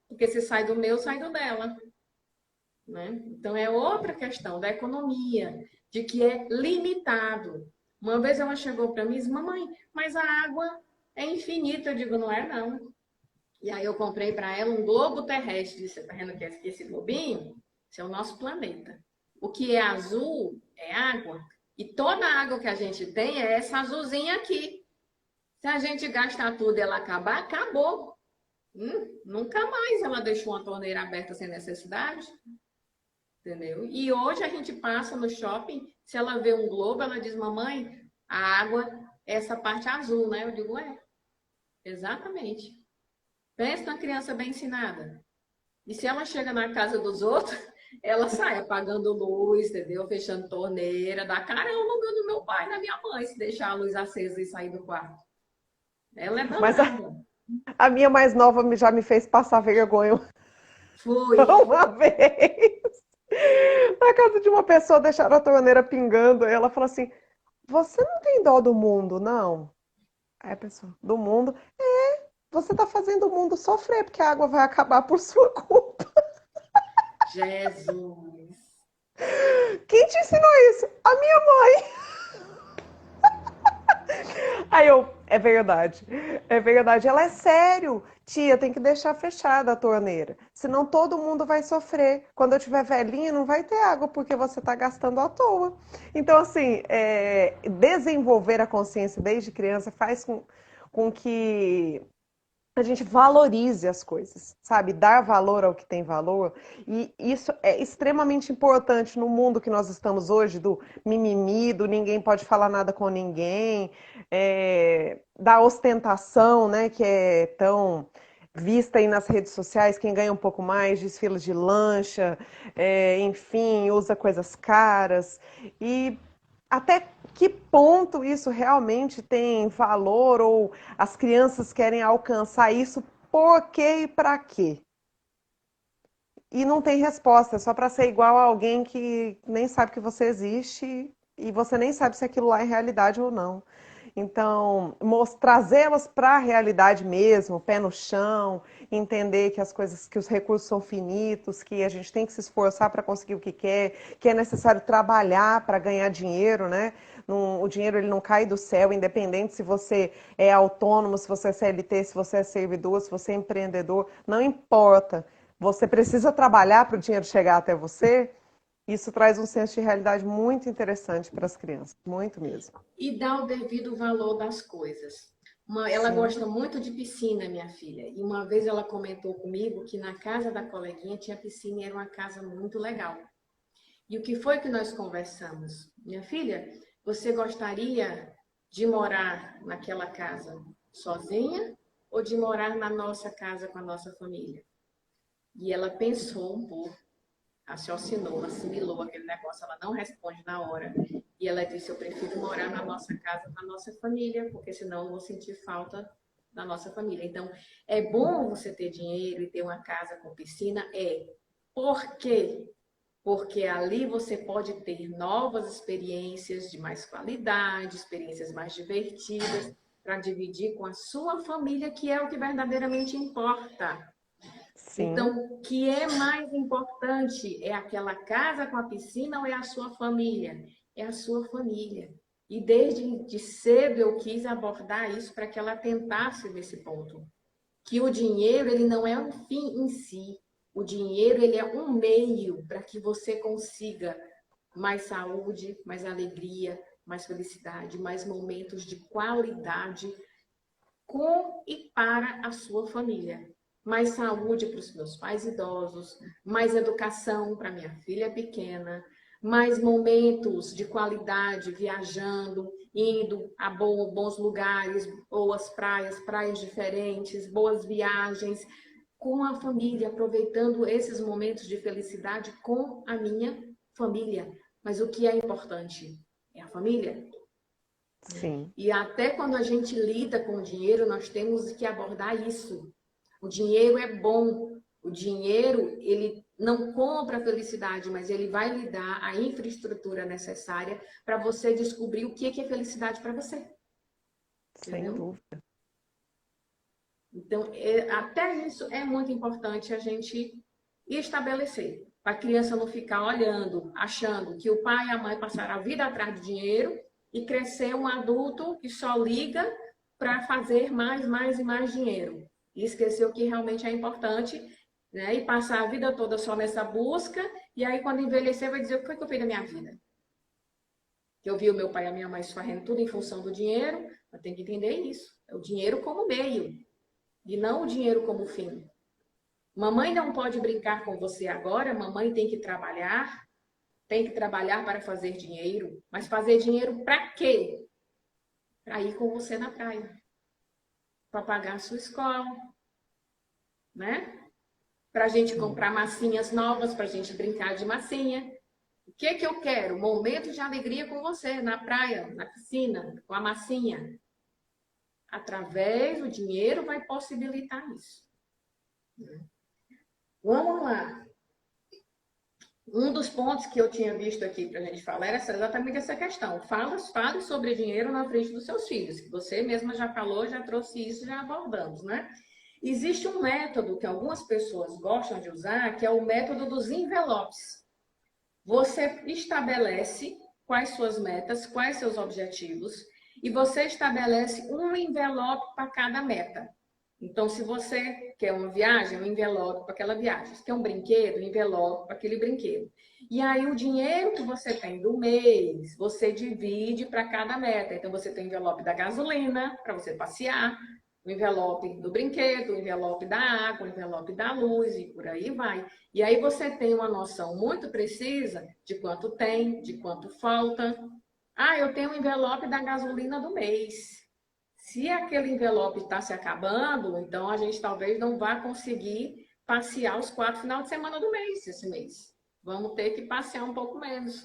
Porque se sai do meu, sai do dela. Né? Então é outra questão da economia, de que é limitado. Uma vez ela chegou para mim e disse, mamãe, mas a água é infinita. Eu digo, não é não. E aí eu comprei para ela um globo terrestre. Você está vendo que esse globinho? Esse é o nosso planeta. O que é azul é água. E toda a água que a gente tem é essa azulzinha aqui. Se a gente gastar tudo e ela acabar, acabou. Nunca mais ela deixou uma torneira aberta sem necessidade, entendeu? E hoje a gente passa no shopping, se ela vê um globo, ela diz, mamãe, a água é essa parte azul, né? Eu digo, exatamente. Pensa na criança bem ensinada. E se ela chega na casa dos outros, ela sai apagando luz, entendeu? Fechando torneira, dá caramba no meu pai e na minha mãe, se deixar a luz acesa e sair do quarto. Ela é Mas danada. a minha mais nova já me fez passar vergonha Foi. uma vez. Na casa de uma pessoa, deixaram a torneira pingando. Ela falou assim: Você não tem dó do mundo, não? Aí a pessoa: Do mundo? Você tá fazendo o mundo sofrer, porque a água vai acabar por sua culpa. Jesus. Quem te ensinou isso? A minha mãe. Aí eu, é verdade. Ela é sério. Tia, tem que deixar fechada a torneira. Senão todo mundo vai sofrer. Quando eu tiver velhinha, não vai ter água porque você está gastando à toa. Então, assim, desenvolver a consciência desde criança faz com que a gente valorize as coisas, sabe? Dar valor ao que tem valor. E isso é extremamente importante no mundo que nós estamos hoje, do mimimi, do ninguém pode falar nada com ninguém, da ostentação, né? Que é tão vista aí nas redes sociais, quem ganha um pouco mais, desfila de lancha, enfim, usa coisas caras. E até que ponto isso realmente tem valor ou as crianças querem alcançar isso por quê e para quê? E não tem resposta, é só para ser igual a alguém que nem sabe que você existe e você nem sabe se aquilo lá é realidade ou não. Então, trazê-las para a realidade mesmo, pé no chão, entender que as coisas, que os recursos são finitos, que a gente tem que se esforçar para conseguir o que é necessário trabalhar para ganhar dinheiro, né? O dinheiro ele não cai do céu, independente se você é autônomo, se você é CLT, se você é servidor, se você é empreendedor, não importa. Você precisa trabalhar para o dinheiro chegar até você. Isso traz um senso de realidade muito interessante para as crianças, muito mesmo. E dá o devido valor das coisas. Ela Sim. gosta muito de piscina, minha filha. E uma vez ela comentou comigo que na casa da coleguinha tinha piscina e era uma casa muito legal. E o que foi que nós conversamos? Minha filha, você gostaria de morar naquela casa sozinha ou de morar na nossa casa com a nossa família? E ela pensou um pouco, raciocinou, assimilou aquele negócio, ela não responde na hora. E ela disse: eu prefiro morar na nossa casa com a nossa família, porque senão eu vou sentir falta da nossa família. Então, é bom você ter dinheiro e ter uma casa com piscina? É. Por quê? Porque ali você pode ter novas experiências de mais qualidade, experiências mais divertidas, para dividir com a sua família, que é o que verdadeiramente importa. Sim. Então, o que é mais importante? É aquela casa com a piscina ou é a sua família? É a sua família. E desde de cedo eu quis abordar isso para que ela tentasse nesse ponto. Que o dinheiro, ele não é um fim em si. O dinheiro, ele é um meio para que você consiga mais saúde, mais alegria, mais felicidade, mais momentos de qualidade com e para a sua família. Mais saúde para os meus pais idosos, mais educação para minha filha pequena, mais momentos de qualidade viajando, indo a bons lugares, boas praias, praias diferentes, boas viagens com a família, aproveitando esses momentos de felicidade com a minha família. Mas o que é importante é a família. Sim. E até quando a gente lida com o dinheiro, nós temos que abordar isso. O dinheiro é bom. O dinheiro, ele não compra a felicidade, mas ele vai lhe dar a infraestrutura necessária para você descobrir o que é felicidade para você. Sem Entendeu? dúvida. Então, até isso é muito importante a gente estabelecer. Para a criança não ficar olhando, achando que o pai e a mãe passaram a vida atrás de dinheiro e crescer um adulto que só liga para fazer mais e mais dinheiro. E esquecer o que realmente é importante, né? E passar a vida toda só nessa busca, e aí quando envelhecer vai dizer: o que foi que eu fiz da minha vida? Que eu vi o meu pai e a minha mãe fazendo tudo em função do dinheiro, eu tenho que entender isso. É o dinheiro como meio, e não o dinheiro como fim. Mamãe não pode brincar com você agora, mamãe tem que trabalhar para fazer dinheiro, mas fazer dinheiro para quê? Para ir com você na praia, para pagar a sua escola, né? Para a gente Sim. comprar massinhas novas, para a gente brincar de massinha. O que que eu quero? Momentos de alegria com você, na praia, na piscina, com a massinha. Através do dinheiro vai possibilitar isso. Vamos lá. Um dos pontos que eu tinha visto aqui para a gente falar era exatamente essa questão. Fale sobre dinheiro na frente dos seus filhos, que você mesma já falou, já trouxe isso, já abordamos, né? Existe um método que algumas pessoas gostam de usar, que é o método dos envelopes. Você estabelece quais suas metas, quais seus objetivos, e você estabelece um envelope para cada meta. Então, se você quer uma viagem, um envelope para aquela viagem. Se quer um brinquedo, um envelope para aquele brinquedo. E aí, o dinheiro que você tem do mês, você divide para cada meta. Então, você tem o envelope da gasolina, para você passear, o envelope do brinquedo, o envelope da água, o envelope da luz, e por aí vai. E aí, você tem uma noção muito precisa de quanto tem, de quanto falta. Ah, eu tenho um envelope da gasolina do mês. Se aquele envelope está se acabando, então a gente talvez não vá conseguir passear os 4 finais de semana do mês, esse mês. Vamos ter que passear um pouco menos,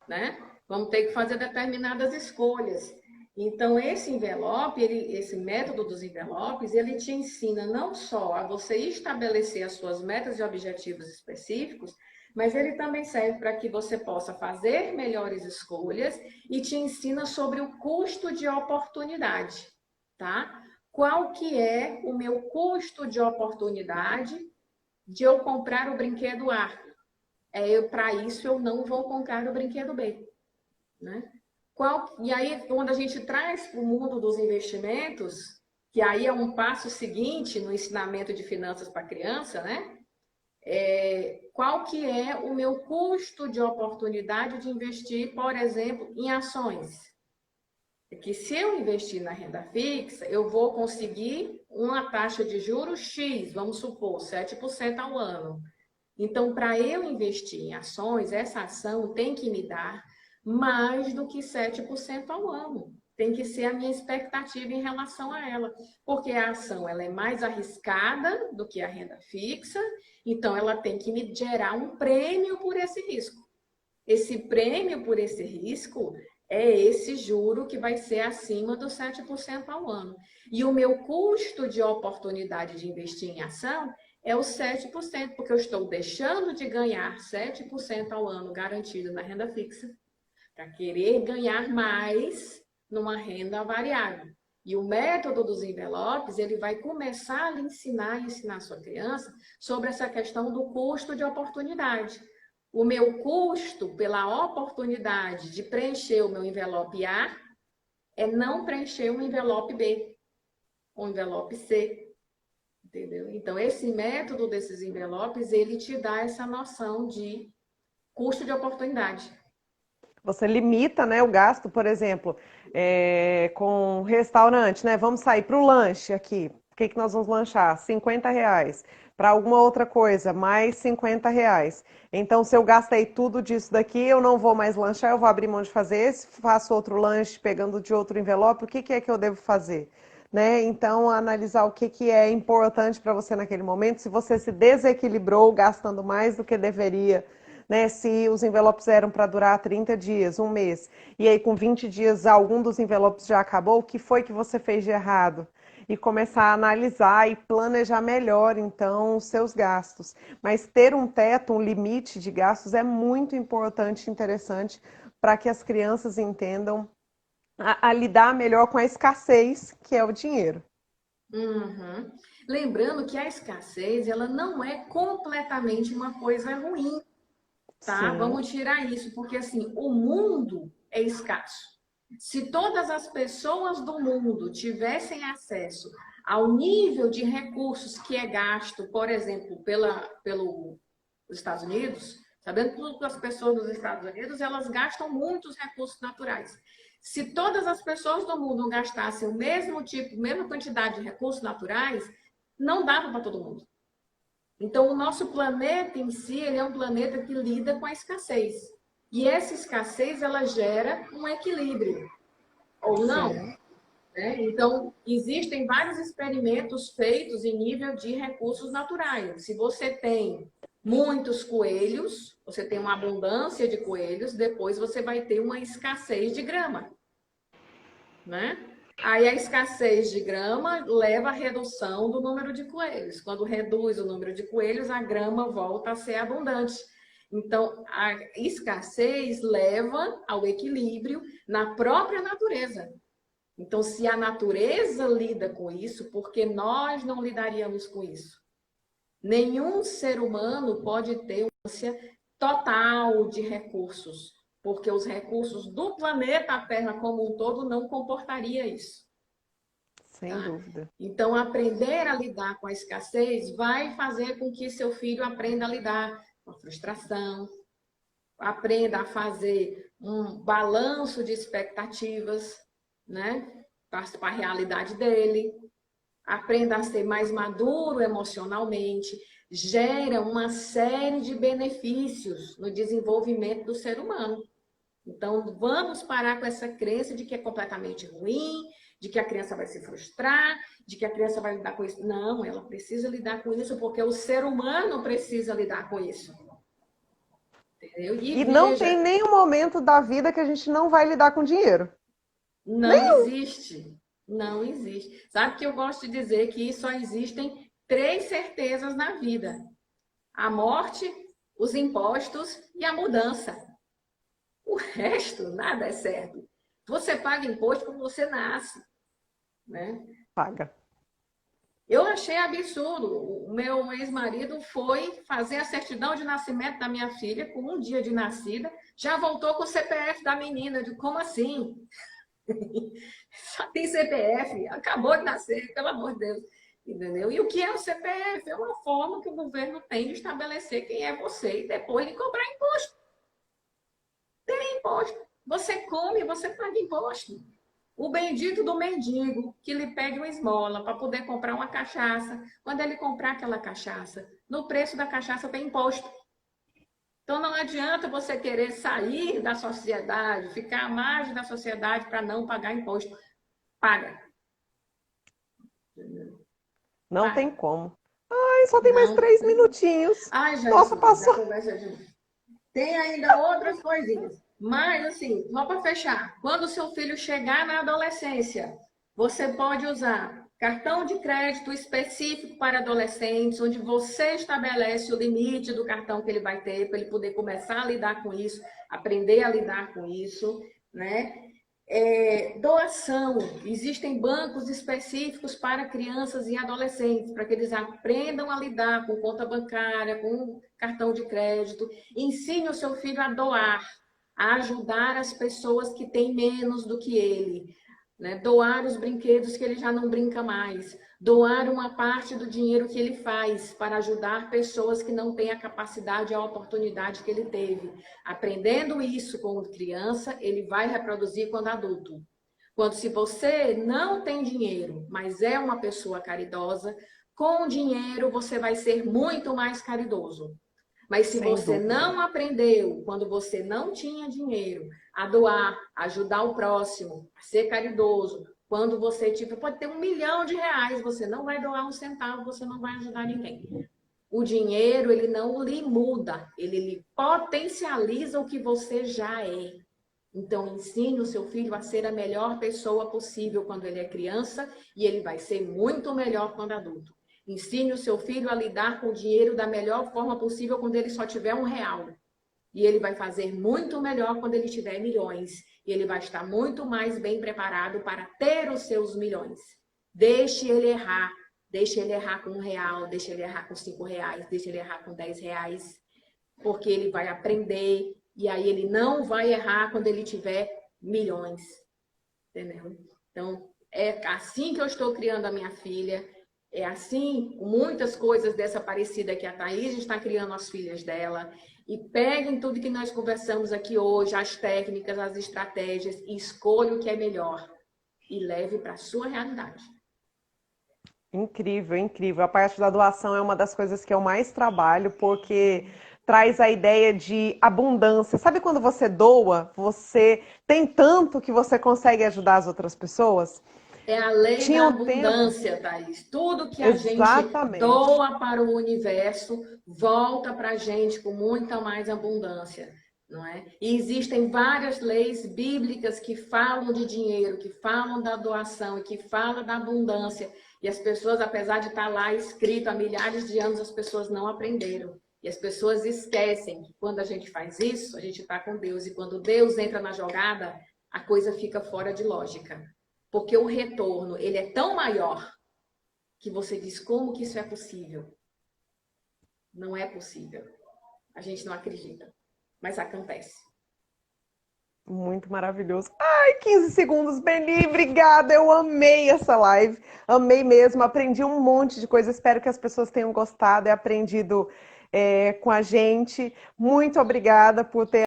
né? Vamos ter que fazer determinadas escolhas. Então, esse envelope, esse método dos envelopes, ele te ensina não só a você estabelecer as suas metas e objetivos específicos, mas ele também serve para que você possa fazer melhores escolhas e te ensina sobre o custo de oportunidade, tá? Qual que é o meu custo de oportunidade de eu comprar o brinquedo A? Para isso eu não vou comprar o brinquedo B, né? E aí, quando a gente traz para o mundo dos investimentos, que aí é um passo seguinte no ensinamento de finanças para criança, né? Qual que é o meu custo de oportunidade de investir, por exemplo, em ações? É que se eu investir na renda fixa, eu vou conseguir uma taxa de juros X, vamos supor, 7% ao ano. Então, para eu investir em ações, essa ação tem que me dar mais do que 7% ao ano. Tem que ser a minha expectativa em relação a ela. Porque a ação ela é mais arriscada do que a renda fixa, então ela tem que me gerar um prêmio por esse risco. Esse prêmio por esse risco é esse juro que vai ser acima dos 7% ao ano. E o meu custo de oportunidade de investir em ação é os 7%, porque eu estou deixando de ganhar 7% ao ano garantido na renda fixa para querer ganhar mais numa renda variável. E o método dos envelopes, ele vai começar a lhe ensinar a sua criança sobre essa questão do custo de oportunidade. O meu custo pela oportunidade de preencher o meu envelope A é não preencher o envelope B, o envelope C, entendeu? Então, esse método desses envelopes, ele te dá essa noção de custo de oportunidade. Você limita, né, o gasto, por exemplo, com restaurante, né? Vamos sair para o lanche aqui. O que que nós vamos lanchar? R$ 50. Para alguma outra coisa, mais R$ 50. Então, se eu gastei tudo disso daqui, eu não vou mais lanchar, eu vou abrir mão de fazer esse, faço outro lanche pegando de outro envelope, o que que é que eu devo fazer? Né? Então, analisar o que que é importante para você naquele momento, se você se desequilibrou gastando mais do que deveria, né? Se os envelopes eram para durar 30 dias, um mês, e aí com 20 dias algum dos envelopes já acabou, o que foi que você fez de errado? E começar a analisar e planejar melhor, então, os seus gastos. Mas ter um teto, um limite de gastos é muito importante e interessante para que as crianças entendam a lidar melhor com a escassez, que é o dinheiro. Uhum. Lembrando que a escassez, ela não é completamente uma coisa ruim, tá? Sim. Vamos tirar isso, porque assim, o mundo é escasso. Se todas as pessoas do mundo tivessem acesso ao nível de recursos que é gasto, por exemplo, pelos Estados Unidos, sabendo que as pessoas dos Estados Unidos, elas gastam muitos recursos naturais. Se todas as pessoas do mundo gastassem o mesmo tipo, mesma quantidade de recursos naturais, não dava para todo mundo. Então, o nosso planeta em si, ele é um planeta que lida com a escassez. E essa escassez, ela gera um equilíbrio, ou não, Sim. né? Então, existem vários experimentos feitos em nível de recursos naturais. Se você tem muitos coelhos, você tem uma abundância de coelhos, depois você vai ter uma escassez de grama, né? Aí a escassez de grama leva à redução do número de coelhos. Quando reduz o número de coelhos, a grama volta a ser abundante. Então, a escassez leva ao equilíbrio na própria natureza. Então, se a natureza lida com isso, por que nós não lidaríamos com isso? Nenhum ser humano pode ter uma ânsia total de recursos, porque os recursos do planeta Terra como um todo não comportaria isso. Sem Tá? dúvida. Então, aprender a lidar com a escassez vai fazer com que seu filho aprenda a lidar com a frustração, aprenda a fazer um balanço de expectativas, né? Para a realidade dele, aprenda a ser mais maduro emocionalmente, gera uma série de benefícios no desenvolvimento do ser humano. Então, vamos parar com essa crença de que é completamente ruim, de que a criança vai se frustrar, de que a criança vai lidar com isso. Não, ela precisa lidar com isso porque o ser humano precisa lidar com isso. Entendeu? E não tem nenhum momento da vida que a gente não vai lidar com dinheiro. Não existe. Não existe. Sabe que eu gosto de dizer que só existem 3 certezas na vida: a morte, os impostos e a mudança. O resto, nada é certo. Você paga imposto quando você nasce, né? Paga. Eu achei absurdo. O meu ex-marido foi fazer a certidão de nascimento da minha filha com 1 dia de nascida, já voltou com o CPF da menina. Eu digo, como assim? Só tem CPF, acabou de nascer, pelo amor de Deus. Entendeu? E o que é o CPF? É uma forma que o governo tem de estabelecer quem é você e depois de cobrar imposto. Tem imposto. Você come, você paga imposto. O bendito do mendigo que lhe pede uma esmola para poder comprar uma cachaça. Quando ele comprar aquela cachaça, no preço da cachaça tem imposto. Então não adianta você querer sair da sociedade, ficar à margem da sociedade para não pagar imposto. Paga. Não Paga. tem como. Ai, só tem mais Não. 3 minutinhos. Ai, Jesus, Nossa, passou. Tem ainda outras coisinhas. Mas, assim, só para fechar, quando o seu filho chegar na adolescência, você pode usar cartão de crédito específico para adolescentes, onde você estabelece o limite do cartão que ele vai ter, para ele poder começar a lidar com isso, aprender a lidar com isso, né? Doação. Existem bancos específicos para crianças e adolescentes, para que eles aprendam a lidar com conta bancária, com cartão de crédito. Ensine o seu filho a doar, a ajudar as pessoas que têm menos do que ele, né? Doar os brinquedos que ele já não brinca mais, doar uma parte do dinheiro que ele faz para ajudar pessoas que não têm a capacidade e a oportunidade que ele teve. Aprendendo isso quando criança, ele vai reproduzir quando adulto. Quando se você não tem dinheiro, mas é uma pessoa caridosa, com dinheiro você vai ser muito mais caridoso. Mas se você não aprendeu, quando você não tinha dinheiro, a doar, a ajudar o próximo, a ser caridoso, quando você pode ter R$1 milhão, você não vai doar 1 centavo, você não vai ajudar ninguém. O dinheiro, ele não lhe muda, ele lhe potencializa o que você já é. Então, ensine o seu filho a ser a melhor pessoa possível quando ele é criança e ele vai ser muito melhor quando adulto. Ensine o seu filho a lidar com o dinheiro da melhor forma possível quando ele só tiver R$1. E ele vai fazer muito melhor quando ele tiver milhões. E ele vai estar muito mais bem preparado para ter os seus milhões. Deixe ele errar. Deixe ele errar com R$1, deixe ele errar com R$5, deixe ele errar com R$10. Porque ele vai aprender. E aí ele não vai errar quando ele tiver milhões. Entendeu? Então, é assim que eu estou criando a minha filha. É assim, muitas coisas dessa parecida que a Thaís está criando as filhas dela. E peguem tudo que nós conversamos aqui hoje, as técnicas, as estratégias, e escolha o que é melhor. E leve para a sua realidade. Incrível, incrível. A parte da doação é uma das coisas que eu mais trabalho, porque traz a ideia de abundância. Sabe quando você doa, você tem tanto que você consegue ajudar as outras pessoas? É a lei Tinha da um tempo. abundância, Thaís. Tudo que a gente Exatamente. doa para o universo volta para a gente com muita mais abundância, não é? E existem várias leis bíblicas que falam de dinheiro, que falam da doação e que falam da abundância. E as pessoas, apesar de estar lá escrito há milhares de anos, as pessoas não aprenderam. E as pessoas esquecem que quando a gente faz isso, a gente está com Deus. E quando Deus entra na jogada, a coisa fica fora de lógica. Porque o retorno, ele é tão maior que você diz como que isso é possível. Não é possível. A gente não acredita, mas acontece. Muito maravilhoso. Ai, 15 segundos, Beni, obrigada. Eu amei essa live. Amei mesmo. Aprendi um monte de coisa. Espero que as pessoas tenham gostado e aprendido com a gente. Muito obrigada por ter